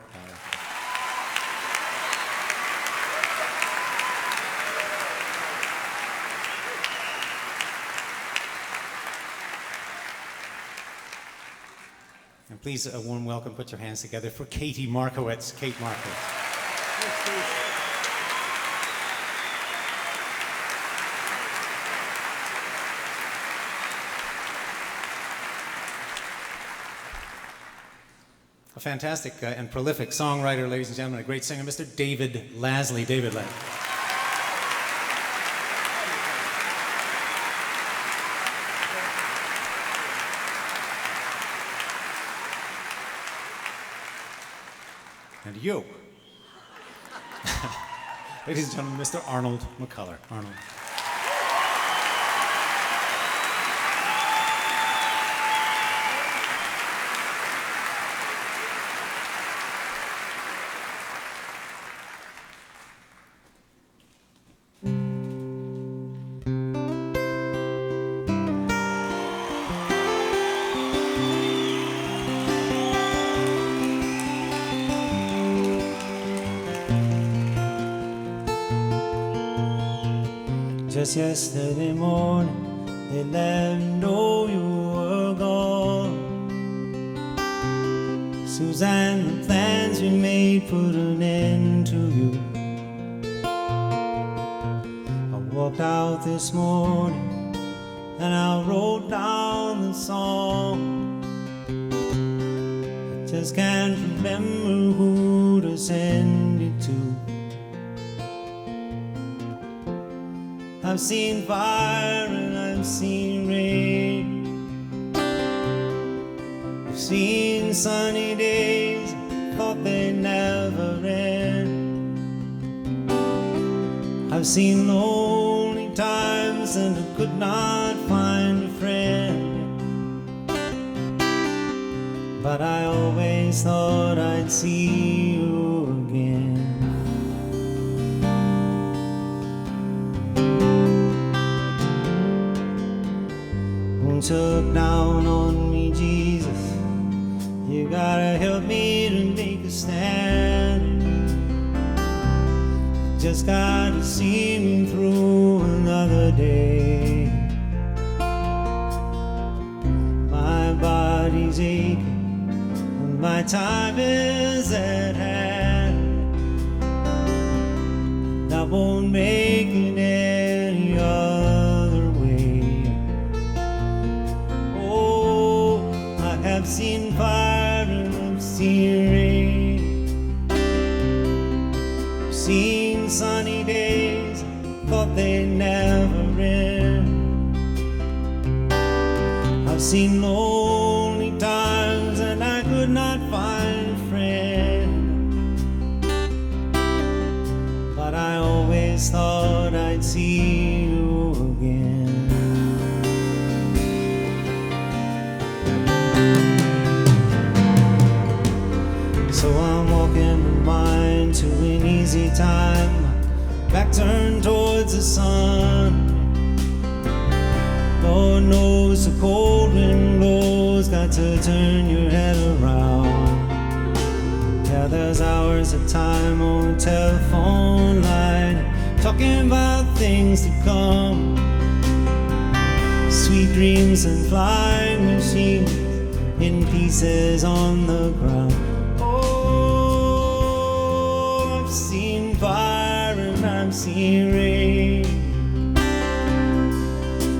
And please, a warm welcome, put your hands together for Katie Markowitz. Kate Markowitz. A fantastic and prolific songwriter, ladies and gentlemen, a great singer, Mr. David Lasley. David Lasley. And you. Ladies and gentlemen, Mr. Arnold McCuller. Arnold. Just yesterday morning, they let me know you were gone. Suzanne, the plans we made put an end to you. I walked out this morning and I wrote down the song. I just can't remember who to send it to. I've seen fire and I've seen rain. I've seen sunny days, thought they'd never end. I've seen lonely times and I could not find a friend. But I always thought I'd see you again. Took down on me, Jesus. You gotta help me to make a stand. Just gotta see me through another day. My body's aching and my time is at hand. I won't make it any other way. I've seen fire and I've seen rain. I've seen sunny days, thought they'd never end. I've seen lonely times and I could not find a friend. But I always thought I'd see you again. So I'm walking my mind to an easy time. back turned towards the sun. Lord knows the cold wind blows, got to turn your head around. Yeah, there's hours of time on the telephone line, talking about things to come. Sweet dreams and flying machines in pieces on the ground. Oh, I've seen fire and I've seen rain.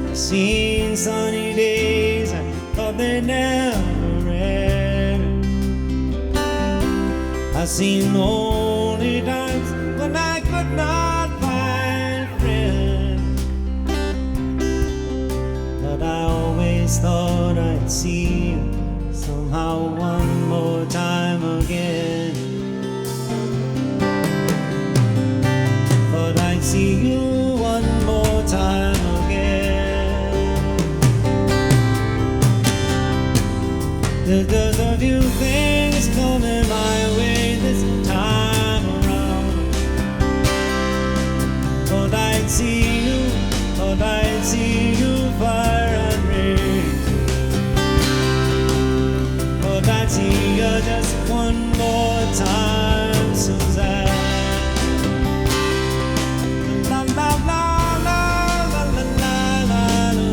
I've seen sunny days I thought they'd never end. I've seen lonely times when I could not find a friend. But I always thought I'd see you somehow one more time again. Thought I'd see you one more time again. There's a few things coming my way this time around. Thought I'd see you, thought I'd see you, fire and rain. Thought I'd see you just one more time, Suzanne. La la la la la la la la la.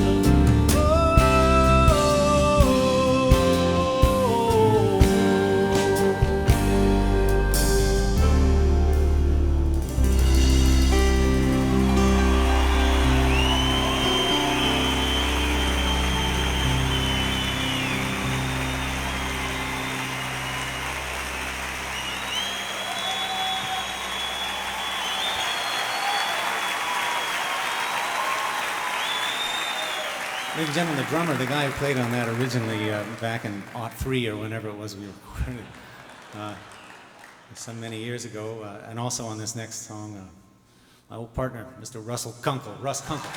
Ladies and gentlemen, the drummer, the guy who played on that originally back in '03 or whenever it was we recorded so many years ago, and also on this next song, my old partner, Mr. Russell Kunkel, Russ Kunkel.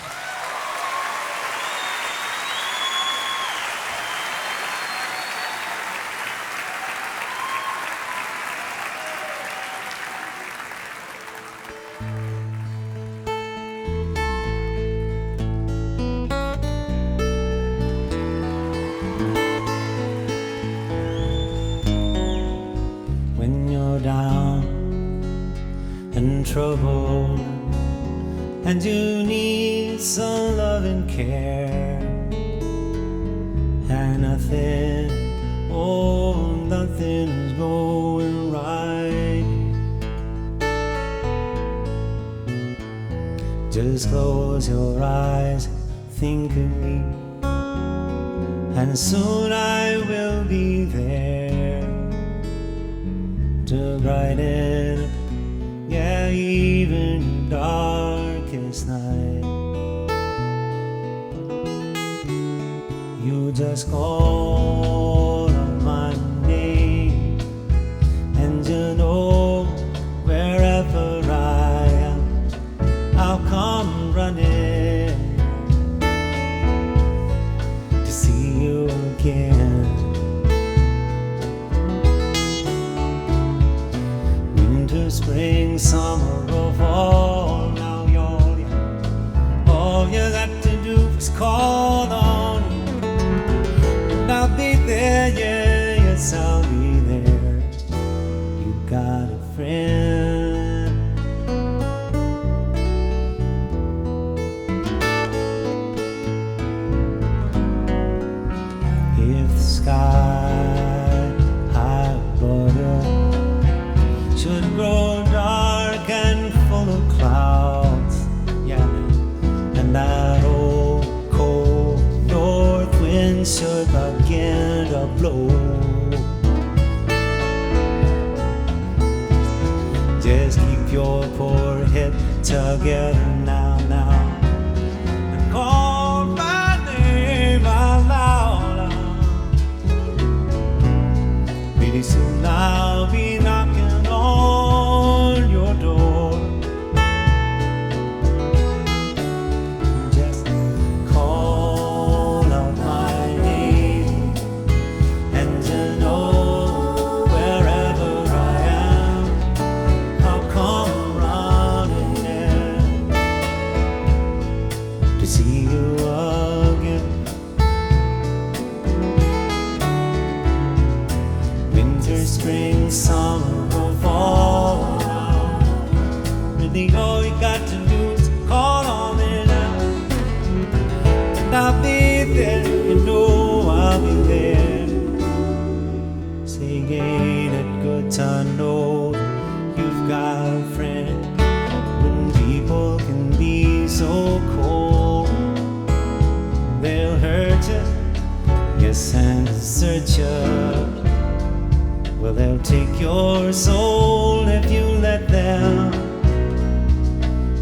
Down and troubled, and you need some love and care, and nothing, oh, nothing's going right. Just close your eyes, think of me, and soon I will be there to brighten up, yeah, even your darkest night. You just call on my name, and you know wherever I am, I'll come running to see you again. Spring, summer, or fall, now all you got to do is call on me, and I'll be there, yeah, yes, I'll be there. You got a friend. If the sky high above us should grow dark and full of clouds, yeah, and that old cold north wind should begin to blow, and searcher. Well, they'll take your soul if you let them,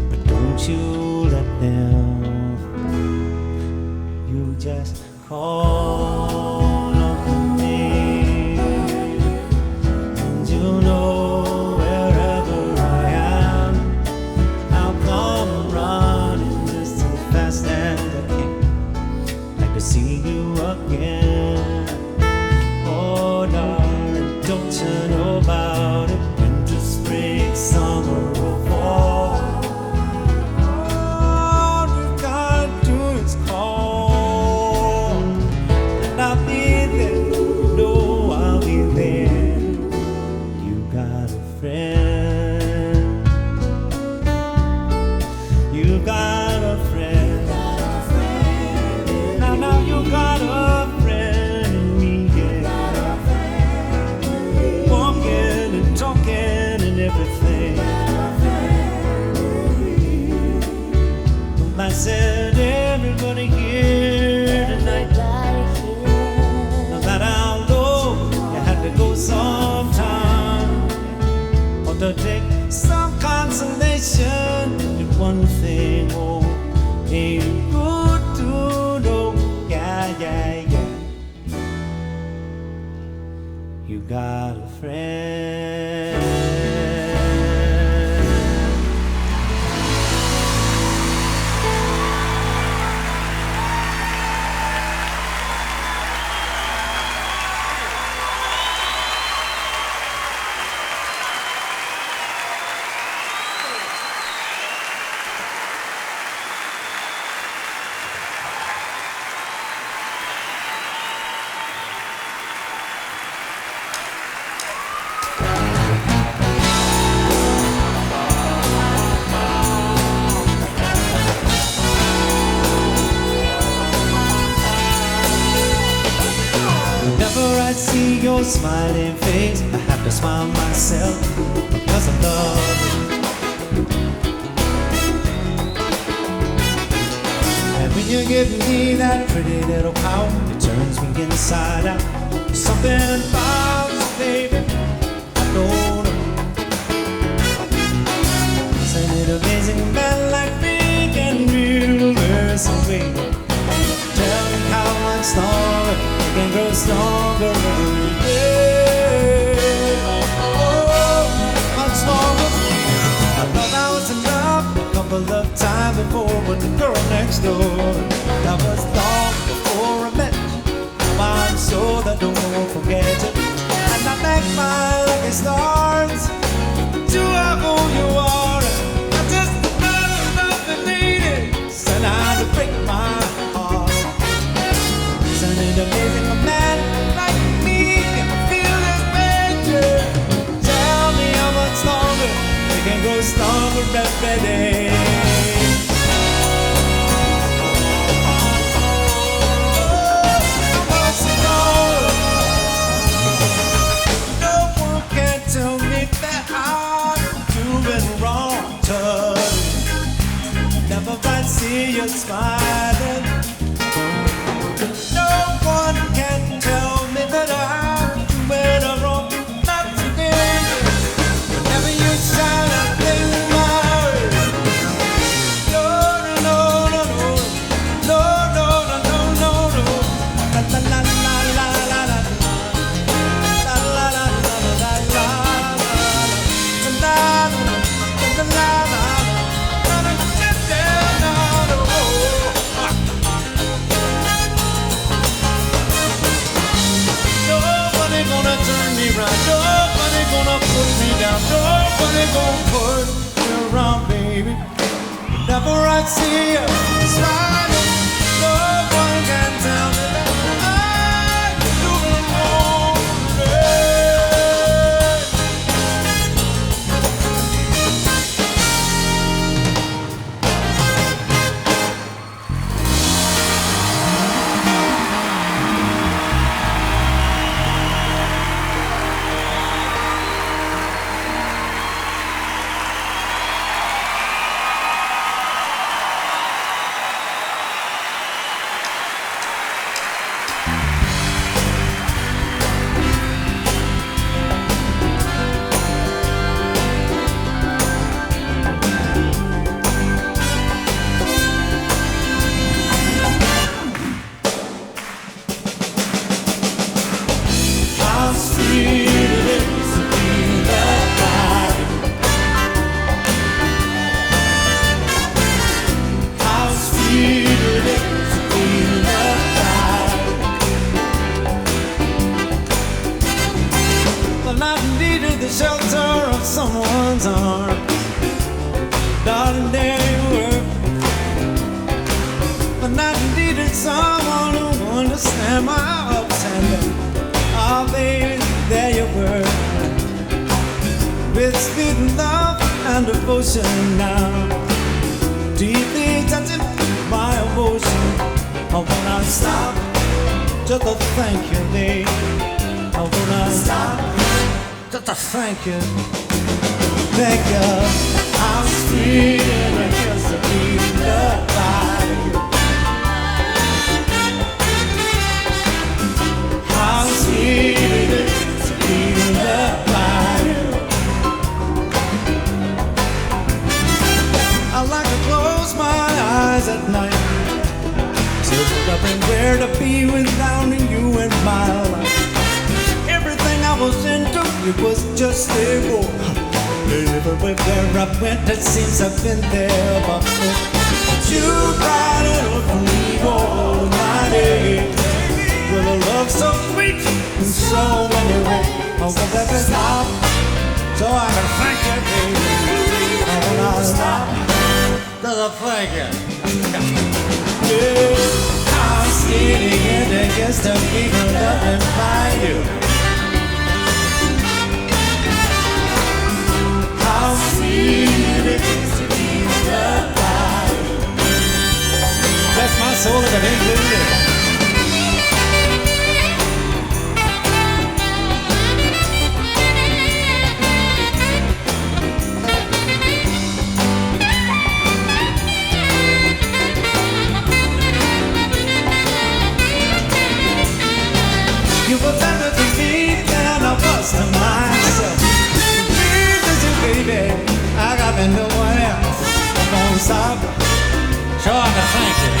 but don't you let them. You just call on the name, and you know wherever I am, I'll come running just as fast as I can. I could see you again. Oh, darling, don't you know about it? Winter, spring, summer, or fall. All you gotta do is call, and I'll be there. No, I'll be there. You got a friend. You got a friend. Now you got a friend in me, yeah. Walking and talking and everything. I said everybody here tonight. No matter how low you had to go sometime, or to take some consolation in one thing. Oh, ain't good to know. Yeah, yeah, yeah. You got a friend. Whenever I see your smiling face, I have to smile myself because of love. And when you give me that pretty little power, it turns me inside out. Something about you, baby, I don't know. Isn't it amazing, a man like me can really survey? Tell me how much longer it can grow stronger every day. Oh, much longer. I thought I was in love a couple of times before with the girl next door. That was long before I met you. I'm sure that no one will forget it. And I thank my lucky stars to have who you are. I just love the lady, sent out to break my heart. Isn't it amazing, a man like me can feel this danger? Tell me how much longer we can grow stronger every day. How much longer? No one can tell me that I'm doing wrong, touch. Never might see you smiling. No one can tell me that I'm doing wrong, not today. Whenever you shine, I think my heart. No, no, no, no, no, no, no, no, no, no. La la la la la la la la la la la la la la la la. Nobody gonna turn me round, nobody gonna put me down, nobody gonna put me around, baby. Whenever I see you smiling, no one can tell me that I'm doing wrong today. someone who understands my ups and downs. Oh, baby, there you were, with sweet love and devotion now, deeply touching my emotion. I wanna stop just to thank you, babe. I wanna stop just to thank you. Thank you. I'm feeling just to be loved by you. How sweet it is to be loved by you. I like to close my eyes at night, so there's nothing where to be without you in my life. Everything I was into, it was just a war. Everywhere I went, it seems I've been there before. You brought it up for me all my days, with a love so sweet in so many ways. I won't let it stop, so I can thank you, baby. I will not stop, till I thank you. Yeah, I'm sitting in the guest of people loving by you. How sweet it is to be loved by you. Bless my soul if it ain't good. You were better to me than I was to myself. Baby, I got me no one else. I'm gonna stop, sure I can thank you.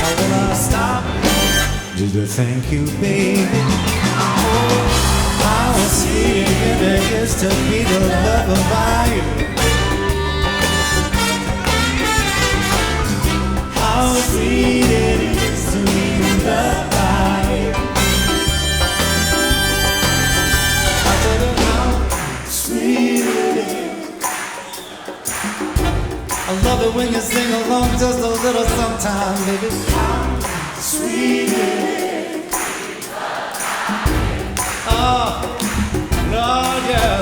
I wanna stop just to thank you, baby. Oh, how sweet it is to be the lover by you. How sweet it is to be loved by you. I said it now, sweet. I love it when you sing along just a little sometime, baby. How sweet it is. Oh, Lord, yeah.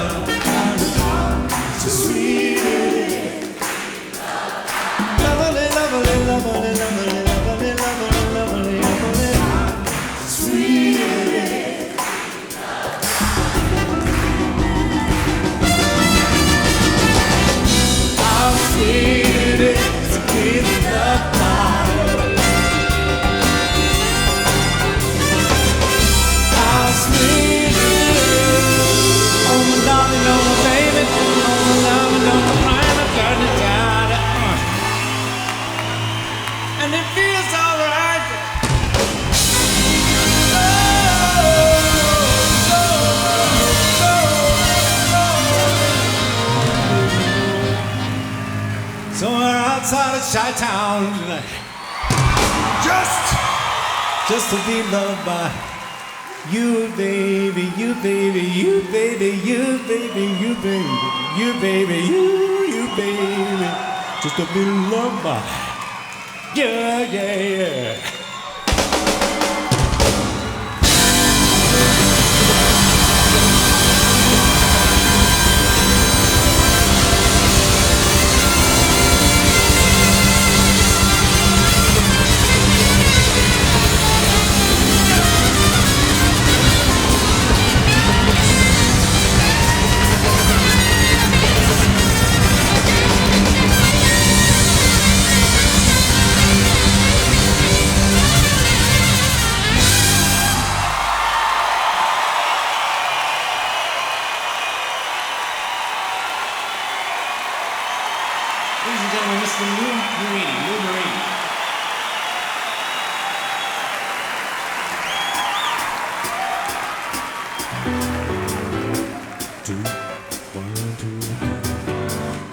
So sweet it is. Lovely, lovely, lovely, lovely, lovely, lovely, lovely, lovely. Sweet it is. How sweet it is to be loved by you. How sweet it is. Oh, my darling, oh, my baby. Oh, my love, oh, my prime, I turn it down. And it feels alright. So we're outside of Chi-Town tonight, just to be loved by you, baby, you, baby, you, baby, you, baby, you, baby, you, baby, you, baby, just to be loved by, yeah, yeah, yeah. Ladies and gentlemen, Mr. Lou Marini. 2, 1, 2.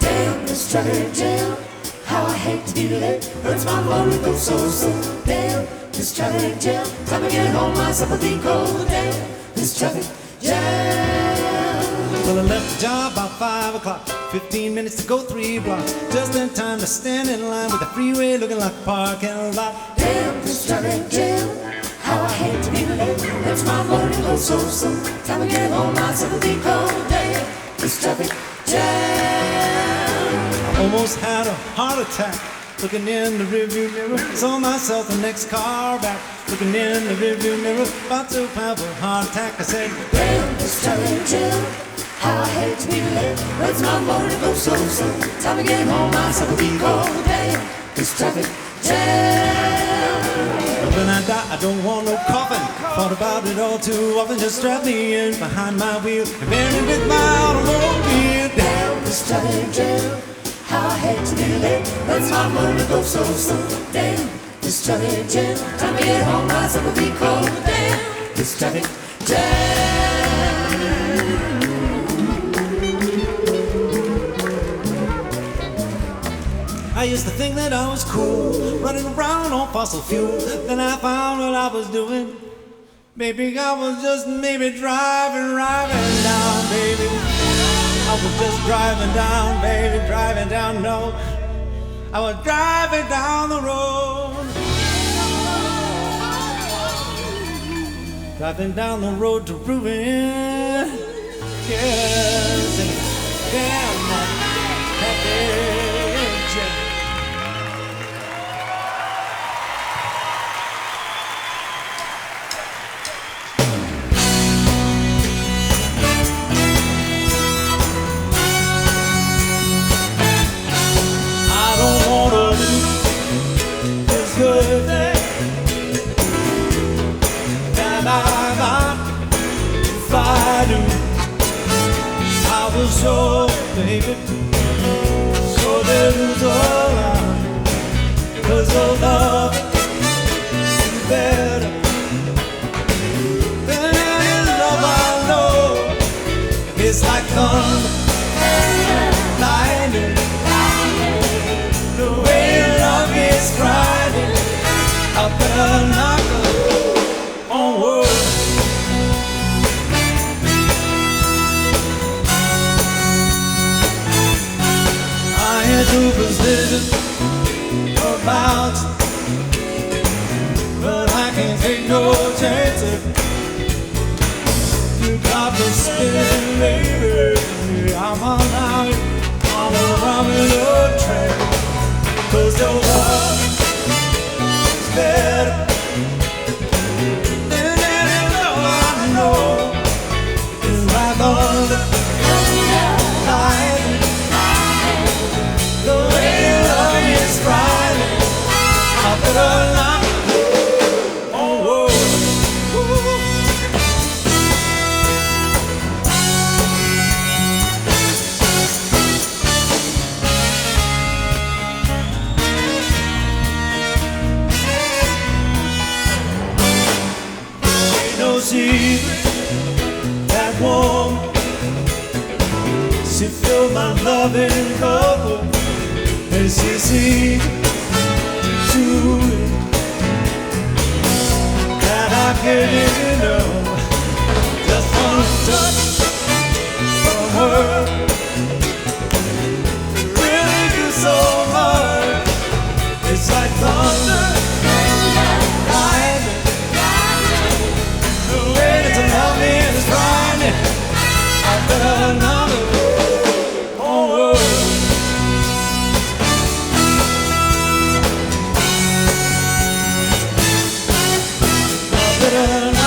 Damn, this traffic jam. How I hate to be late. Hurts my heart to go so slow. Damn, this traffic jam. Time to get home, my sympathy cold. Damn, this traffic jam. Well, I left the job about 5 o'clock, 15 minutes to go 3 blocks, just in time to stand in line with the freeway looking like a parking lot. Damn, this traffic jam, how I hate to be late. It's my morning go so soon. Time to get home, my sympathy cold. Damn, this traffic jam. I almost had a heart attack looking in the rearview mirror. Saw myself the next car back, looking in the rearview mirror, about to have a heart attack. I said, damn, this traffic jam, how I hate to be late. It's my morning go so soon. Time to get home, my sympathy cold. Damn, this traffic jam. when I die, I don't want no coffin. Thought about it all too often. Just strap me in behind my wheel and bury me with my automobile. Damn, this traffic jam, how I hate to be late. It's my morning go so soon. Damn, this traffic jam. Time to get home, my sympathy cold. Damn, this traffic jam. I used to think that I was cool, running around on fossil fuel. Then I found what I was doing. Maybe I was just driving down, baby. I was just driving down, baby, driving down, no. I was driving down the road. Driving down the road to ruin. Yes, and damn that package. I don't wanna lose this good day. And I thought if I do, I was so, baby, so there's a line, 'cause the love is better than any love I know. It's like thunder, lightning, the way love is grinding. I better knock on wood. I ain't superstitious about you, but I can't take no chances. You got me spinning, baby. I'm on out, I'm a Robin Hood train. 'Cause your love is better than any love I know. It's like thunder, lightning, the way love is riding. I better not on wood. Ain't no secret that woman, she filled my loving cup, and she see to it that I can't enough. Just one touch from her really do so much. It's like thunder, lightning, the way that the love is grinding. I better not on wood. I better not.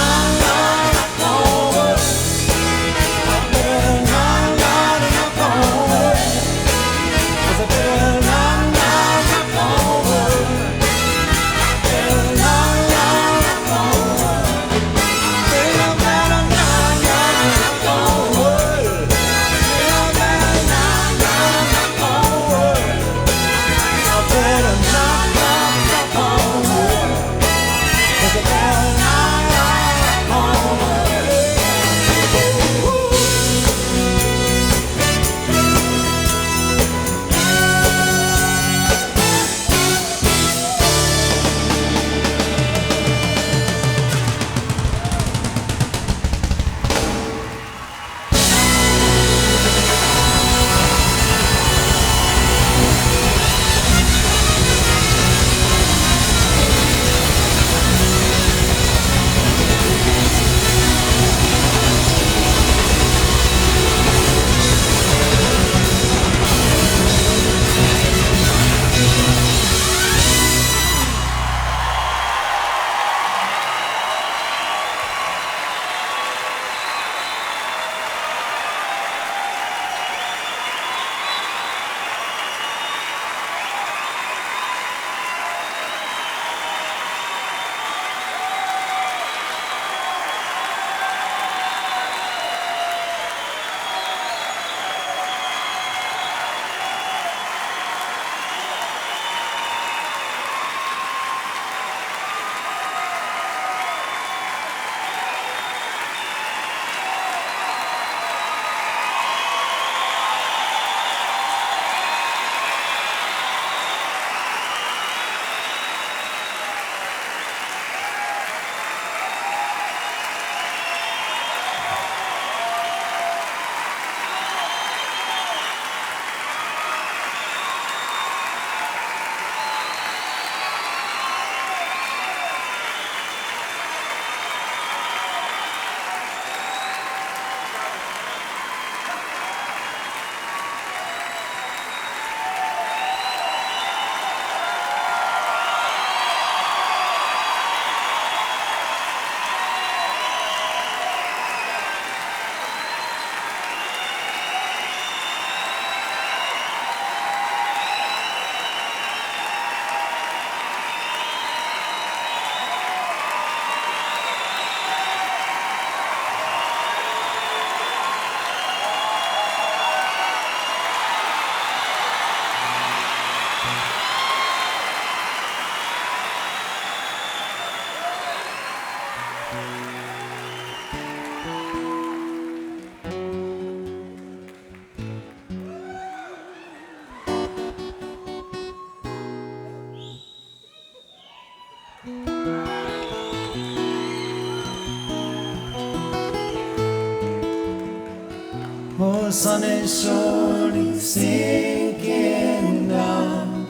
the sun is surely sinking down,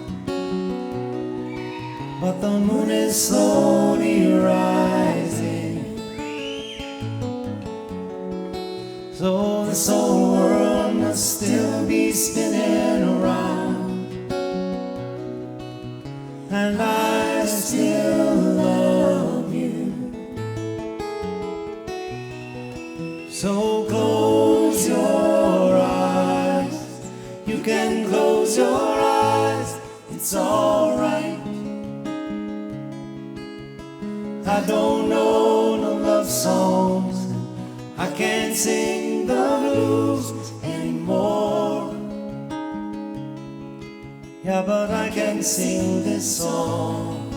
but the moon is slowly rising. So this whole world must still be spinning around, and I still love you. So close your eyes, you can close your eyes, it's alright. I don't know no love songs, I can't sing the blues anymore. Yeah, but I can sing this song,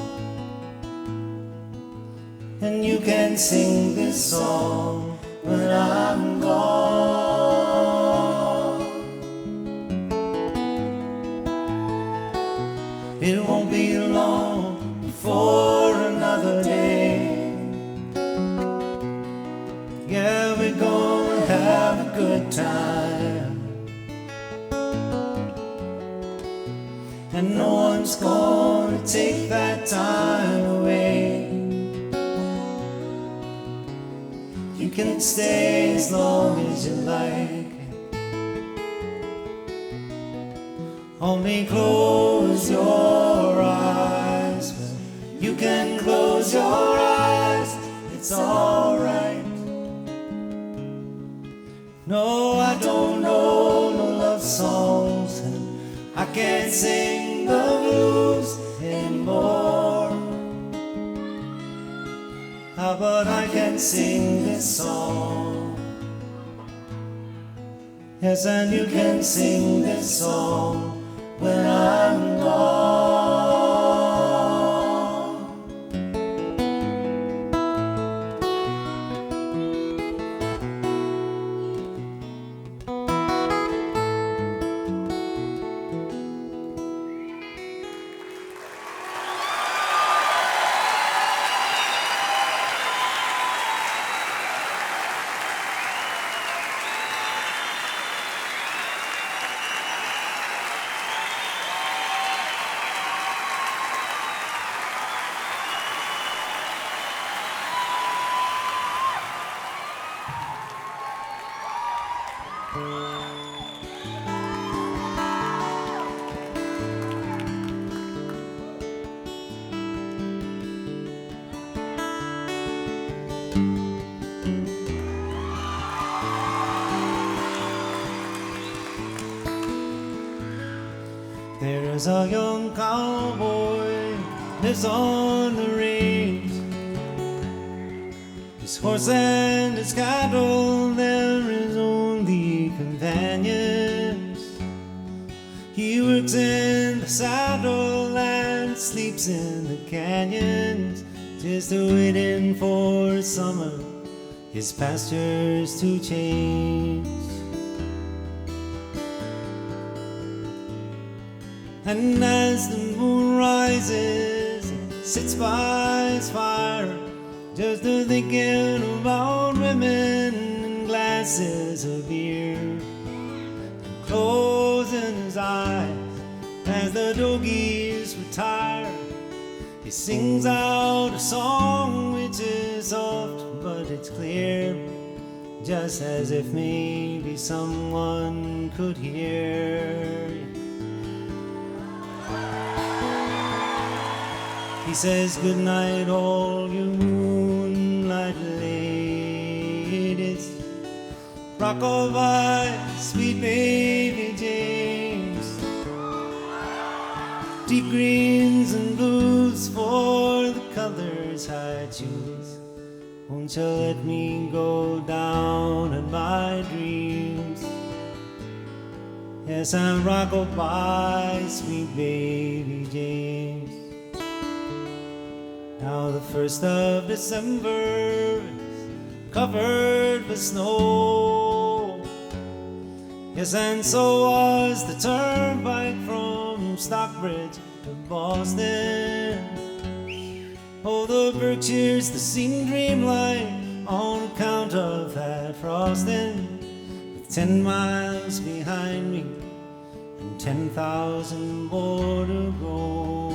and you can sing this song when I'm gone. It won't be long before another day. Yeah, we're gonna have a good time, and no one's gonna take that time away. You can stay as long as you like, only close your eyes. You can close your eyes, it's alright. No, I don't know no love songs, and I can't sing the blues anymore. But I can sing this song. Yes, and you can sing this song when I'm gone. There's a young cowboy lives on the range. His horse and his cattle, they're his only companions. He works in the saddle and sleeps in the canyons, just waiting for summer, his pastures to change. And as the moon rises, he sits by his fire, just thinking about women and glasses of beer, and closing his eyes as the doggies retire. He sings out a song which is soft but it's clear, just as if maybe someone could hear. He says, good night, all you moonlight ladies. Rock-a-bye, sweet baby James. Deep greens and blues for the colors I choose. Won't you let me go down in my dreams? Yes, I'm rock-a-bye, sweet baby James. Now the 1st of December is covered with snow. Yes, and so was the turnpike from Stockbridge to Boston. Oh, the Berkshires, they seem dreamlike on account of that frosting. 10 miles behind me and 10,000 more to go.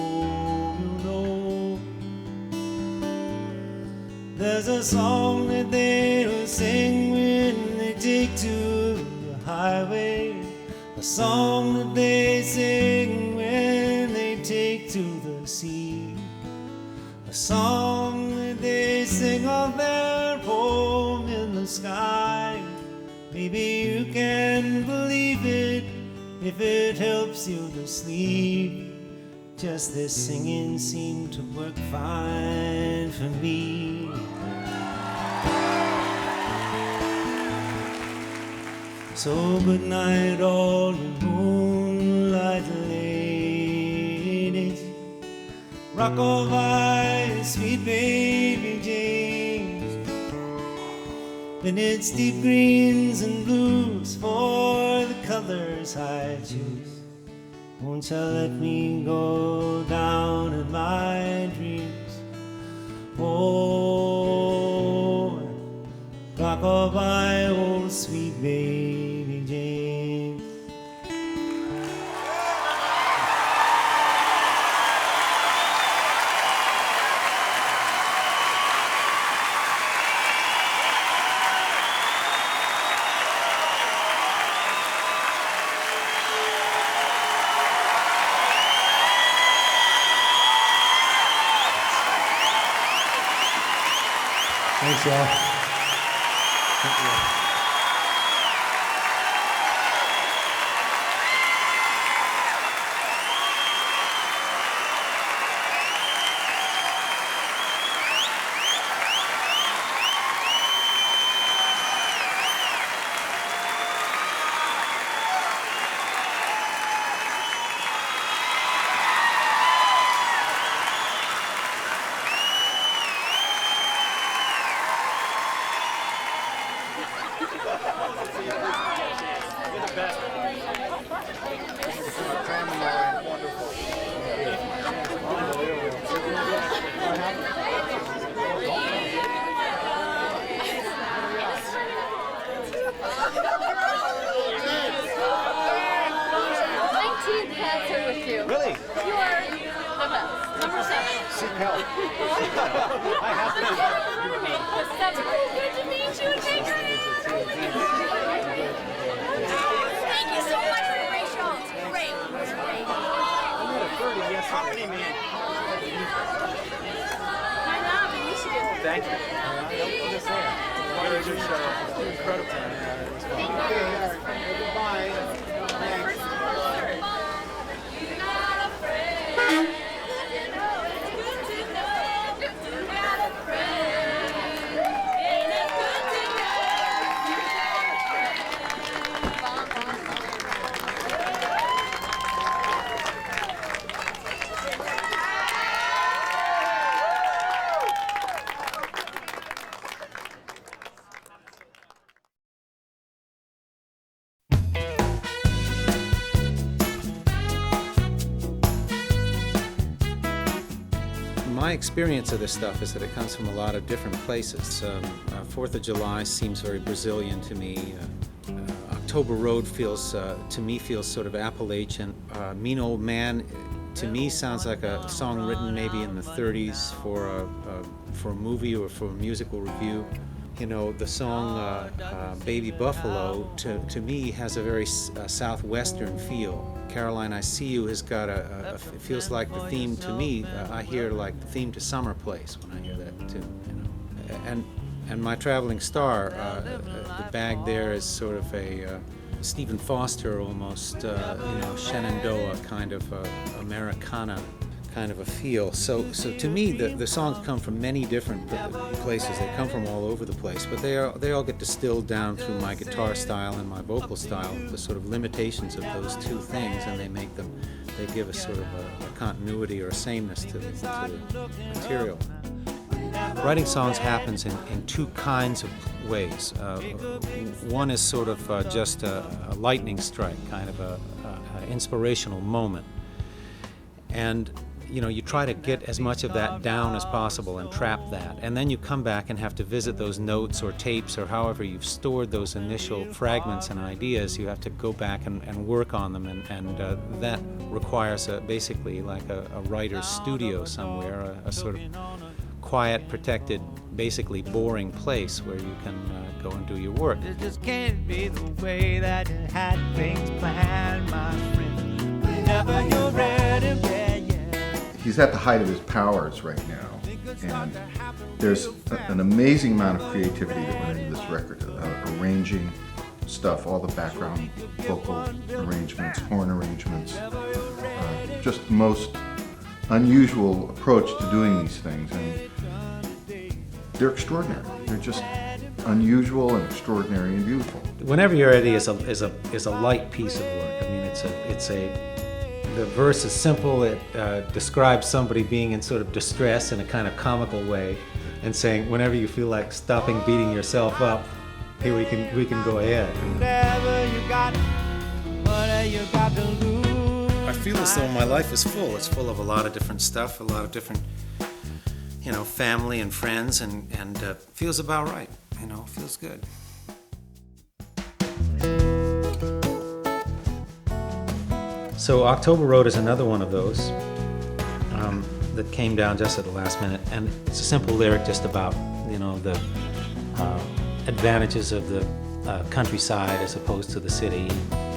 You know, there's a song that they will sing when they take to the highway, a song that they sing when they take to the sea, a song that they sing of their home in the sky. Maybe you can believe it if it helps you to sleep. Just this singing seemed to work fine for me. So good night, all you moonlight ladies. Rock-a-bye, sweet baby James. When it's deep greens and blues for the colors I choose, won't you let me go down in my dreams? Oh, rock-a-bye, old sweet baby James. Thanks, y'all. Thank you. My experience of this stuff is that it comes from a lot of different places. 4th of July seems very Brazilian to me. October Road feels, to me, feels sort of Appalachian. Mean Old Man, to me, sounds like a song written maybe in the 30s for a movie or for a musical review. You know, the song Baby Buffalo, to me, has a very southwestern feel. Caroline, I See You has got it feels like the theme to me. I hear like the theme to Summer Place when I hear that tune, you know. And My Traveling Star, the bag there is sort of a Stephen Foster almost, you know, Shenandoah kind of Americana kind of a feel. So to me, the songs come from many different places. They come from all over the place, but they all get distilled down through my guitar style and my vocal style, the sort of limitations of those two things, and they give us sort of a continuity or a sameness to the material. Writing songs happens in two kinds of ways. One is sort of just a lightning strike, kind of a inspirational moment. And you try to get as much of that down as possible and trap that. And then you come back and have to visit those notes or tapes or however you've stored those initial fragments and ideas. You have to go back and work on them. And that requires basically like a writer's studio somewhere, a sort of quiet, protected, basically boring place where you can go and do your work. It just can't be the way that you had things planned, my friend. Whenever you're ready, He's at the height of his powers right now, and there's an amazing amount of creativity that went into this record, arranging stuff, all the background vocal arrangements, horn arrangements, just the most unusual approach to doing these things, and they're extraordinary. They're just unusual and extraordinary and beautiful. Whenever You're Ready is a light piece of work. I mean, the verse is simple. It describes somebody being in sort of distress in a kind of comical way, and saying, whenever you feel like stopping beating yourself up, here we can go ahead. I feel as though my life is full. It's full of a lot of different stuff, a lot of different, family and friends, and feels about right. Feels good. So October Road is another one of those that came down just at the last minute, and it's a simple lyric just about the advantages of the countryside as opposed to the city,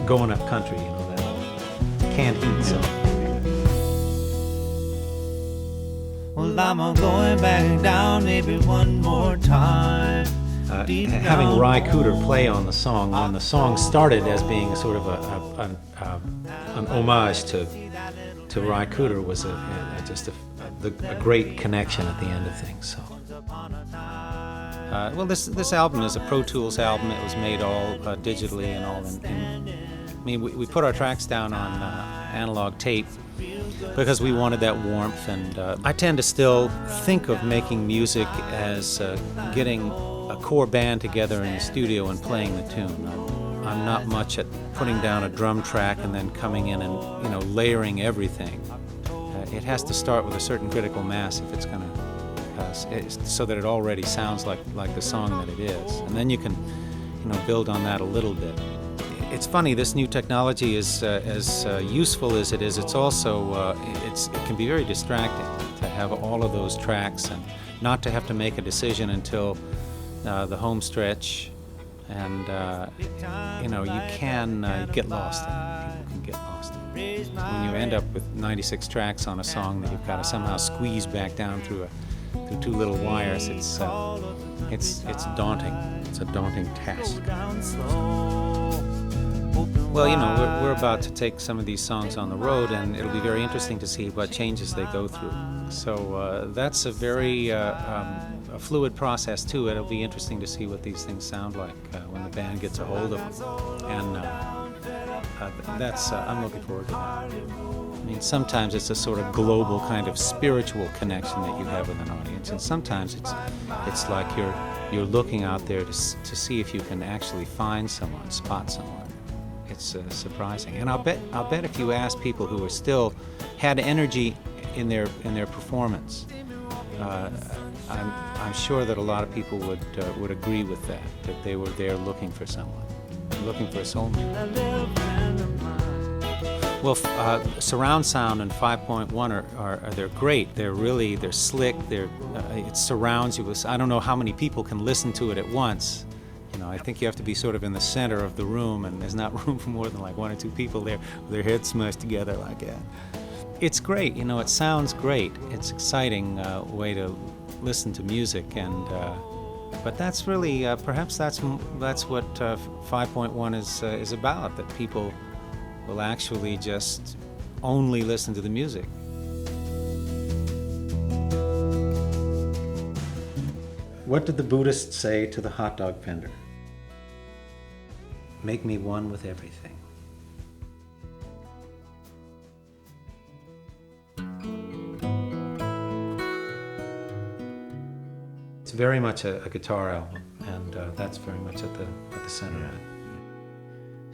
going up country, that canned heat song. Well, I'm going back down maybe one more time. Having Ry Cooder play on the song when the song started as being sort of an homage to Ry Cooder was just a great connection at the end of things. So, this album is a Pro Tools album. It was made all digitally and all. We put our tracks down on analog tape because we wanted that warmth, and I tend to still think of making music as getting a core band together in the studio and playing the tune. I'm not much at putting down a drum track and then coming in and layering everything. It has to start with a certain critical mass if it's going to, so that it already sounds like the song that it is, and then you can build on that a little bit. It's funny, this new technology is as useful as it is. It's also it can be very distracting to have all of those tracks and not to have to make a decision until the home stretch, and you can get lost in it. People can get lost in it. When you end up with 96 tracks on a song that you've got to somehow squeeze back down through two little wires, it's daunting. It's a daunting task. Well, we're about to take some of these songs on the road, and it'll be very interesting to see what changes they go through. So that's a very a fluid process too. It'll be interesting to see what these things sound like when the band gets a hold of them, and I'm looking forward to that. I mean, sometimes it's a sort of global kind of spiritual connection that you have with an audience, and sometimes it's like you're looking out there to see if you can actually find someone, spot someone. It's surprising, and I'll bet if you ask people who are still had energy in their performance, I'm sure that a lot of people would agree with that they were there looking for someone, looking for a soulmate. Well, surround sound and 5.1 they're great. They're slick. It surrounds you with. I don't know how many people can listen to it at once. I think you have to be sort of in the center of the room, and there's not room for more than like one or two people there with their heads smushed together like that. It's great, it sounds great. It's exciting way to listen to music, and but that's really perhaps that's what 5.1 is about. That people will actually just only listen to the music. What did the Buddhist say to the hot dog vendor? Make me one with everything. It's very much a guitar album, and that's very much at the center of it.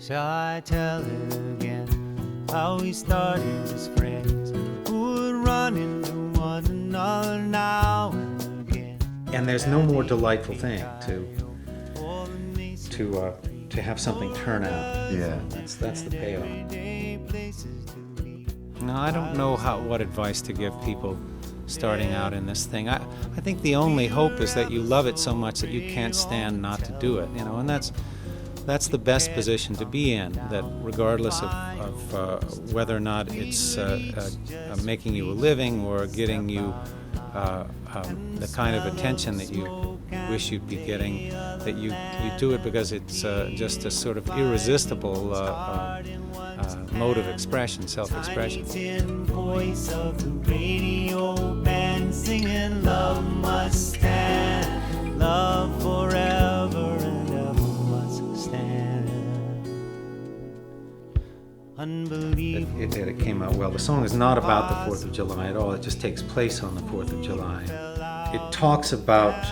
Shall I tell it again, how we started as friends, who would run into one another now and again. And there's no more delightful thing to have something turn out. Yeah. That's the payoff. No, I don't know what advice to give people starting out in this thing. I think the only hope is that you love it so much that you can't stand not to do it, you know, and that's the best position to be in, that regardless of whether or not it's making you a living or getting you the kind of attention that you wish you'd be getting, that you do it because it's just a sort of irresistible mode of expression, self-expression. Voice of the radio band singing, love must stand, love forever and ever must stand. Unbelievable. It came out well. The song is not about the 4th of July at all. It just takes place on the 4th of July. It talks about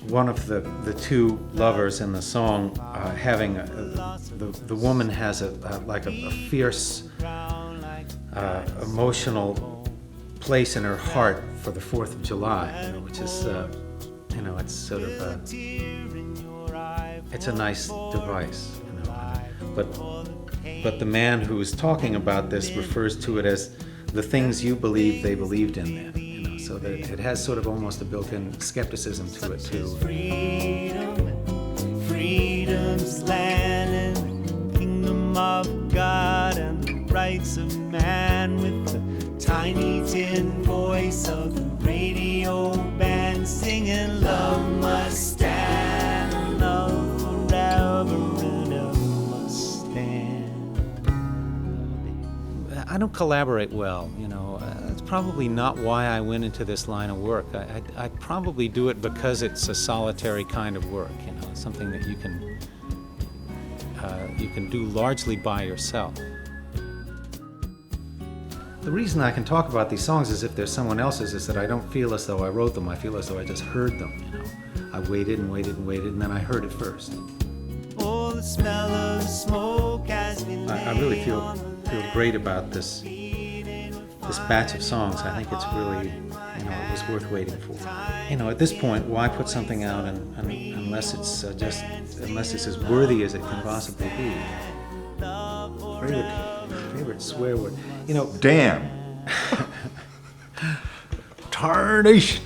one of the two lovers in the song having the woman has a fierce emotional place in her heart for the 4th of July, you know, which is it's sort of it's a nice device, you know. But the man who is talking about this refers to it as the things you believe they believed in then, you know, so that it has sort of almost a built-in skepticism to it too. Freedom's land and the kingdom of God and the rights of man, with the tiny tin voice of the radio band singing, love must stand, love forever and ever must stand. I don't collaborate well, you know. That's probably not why I went into this line of work. I probably do it because it's a solitary kind of work, you know, something that you can do largely by yourself. The reason I can talk about these songs as if they're someone else's is that I don't feel as though I wrote them. I feel as though I just heard them, you know. I waited and waited and waited, and then I heard it first. Oh, the smell of smoke has been I really feel great about this batch of songs. I think it's really, you know, it was worth waiting for. You know, at this point, why put something out unless it's unless it's as worthy as it can possibly be? Favorite swear word. You know, Damn. tarnation.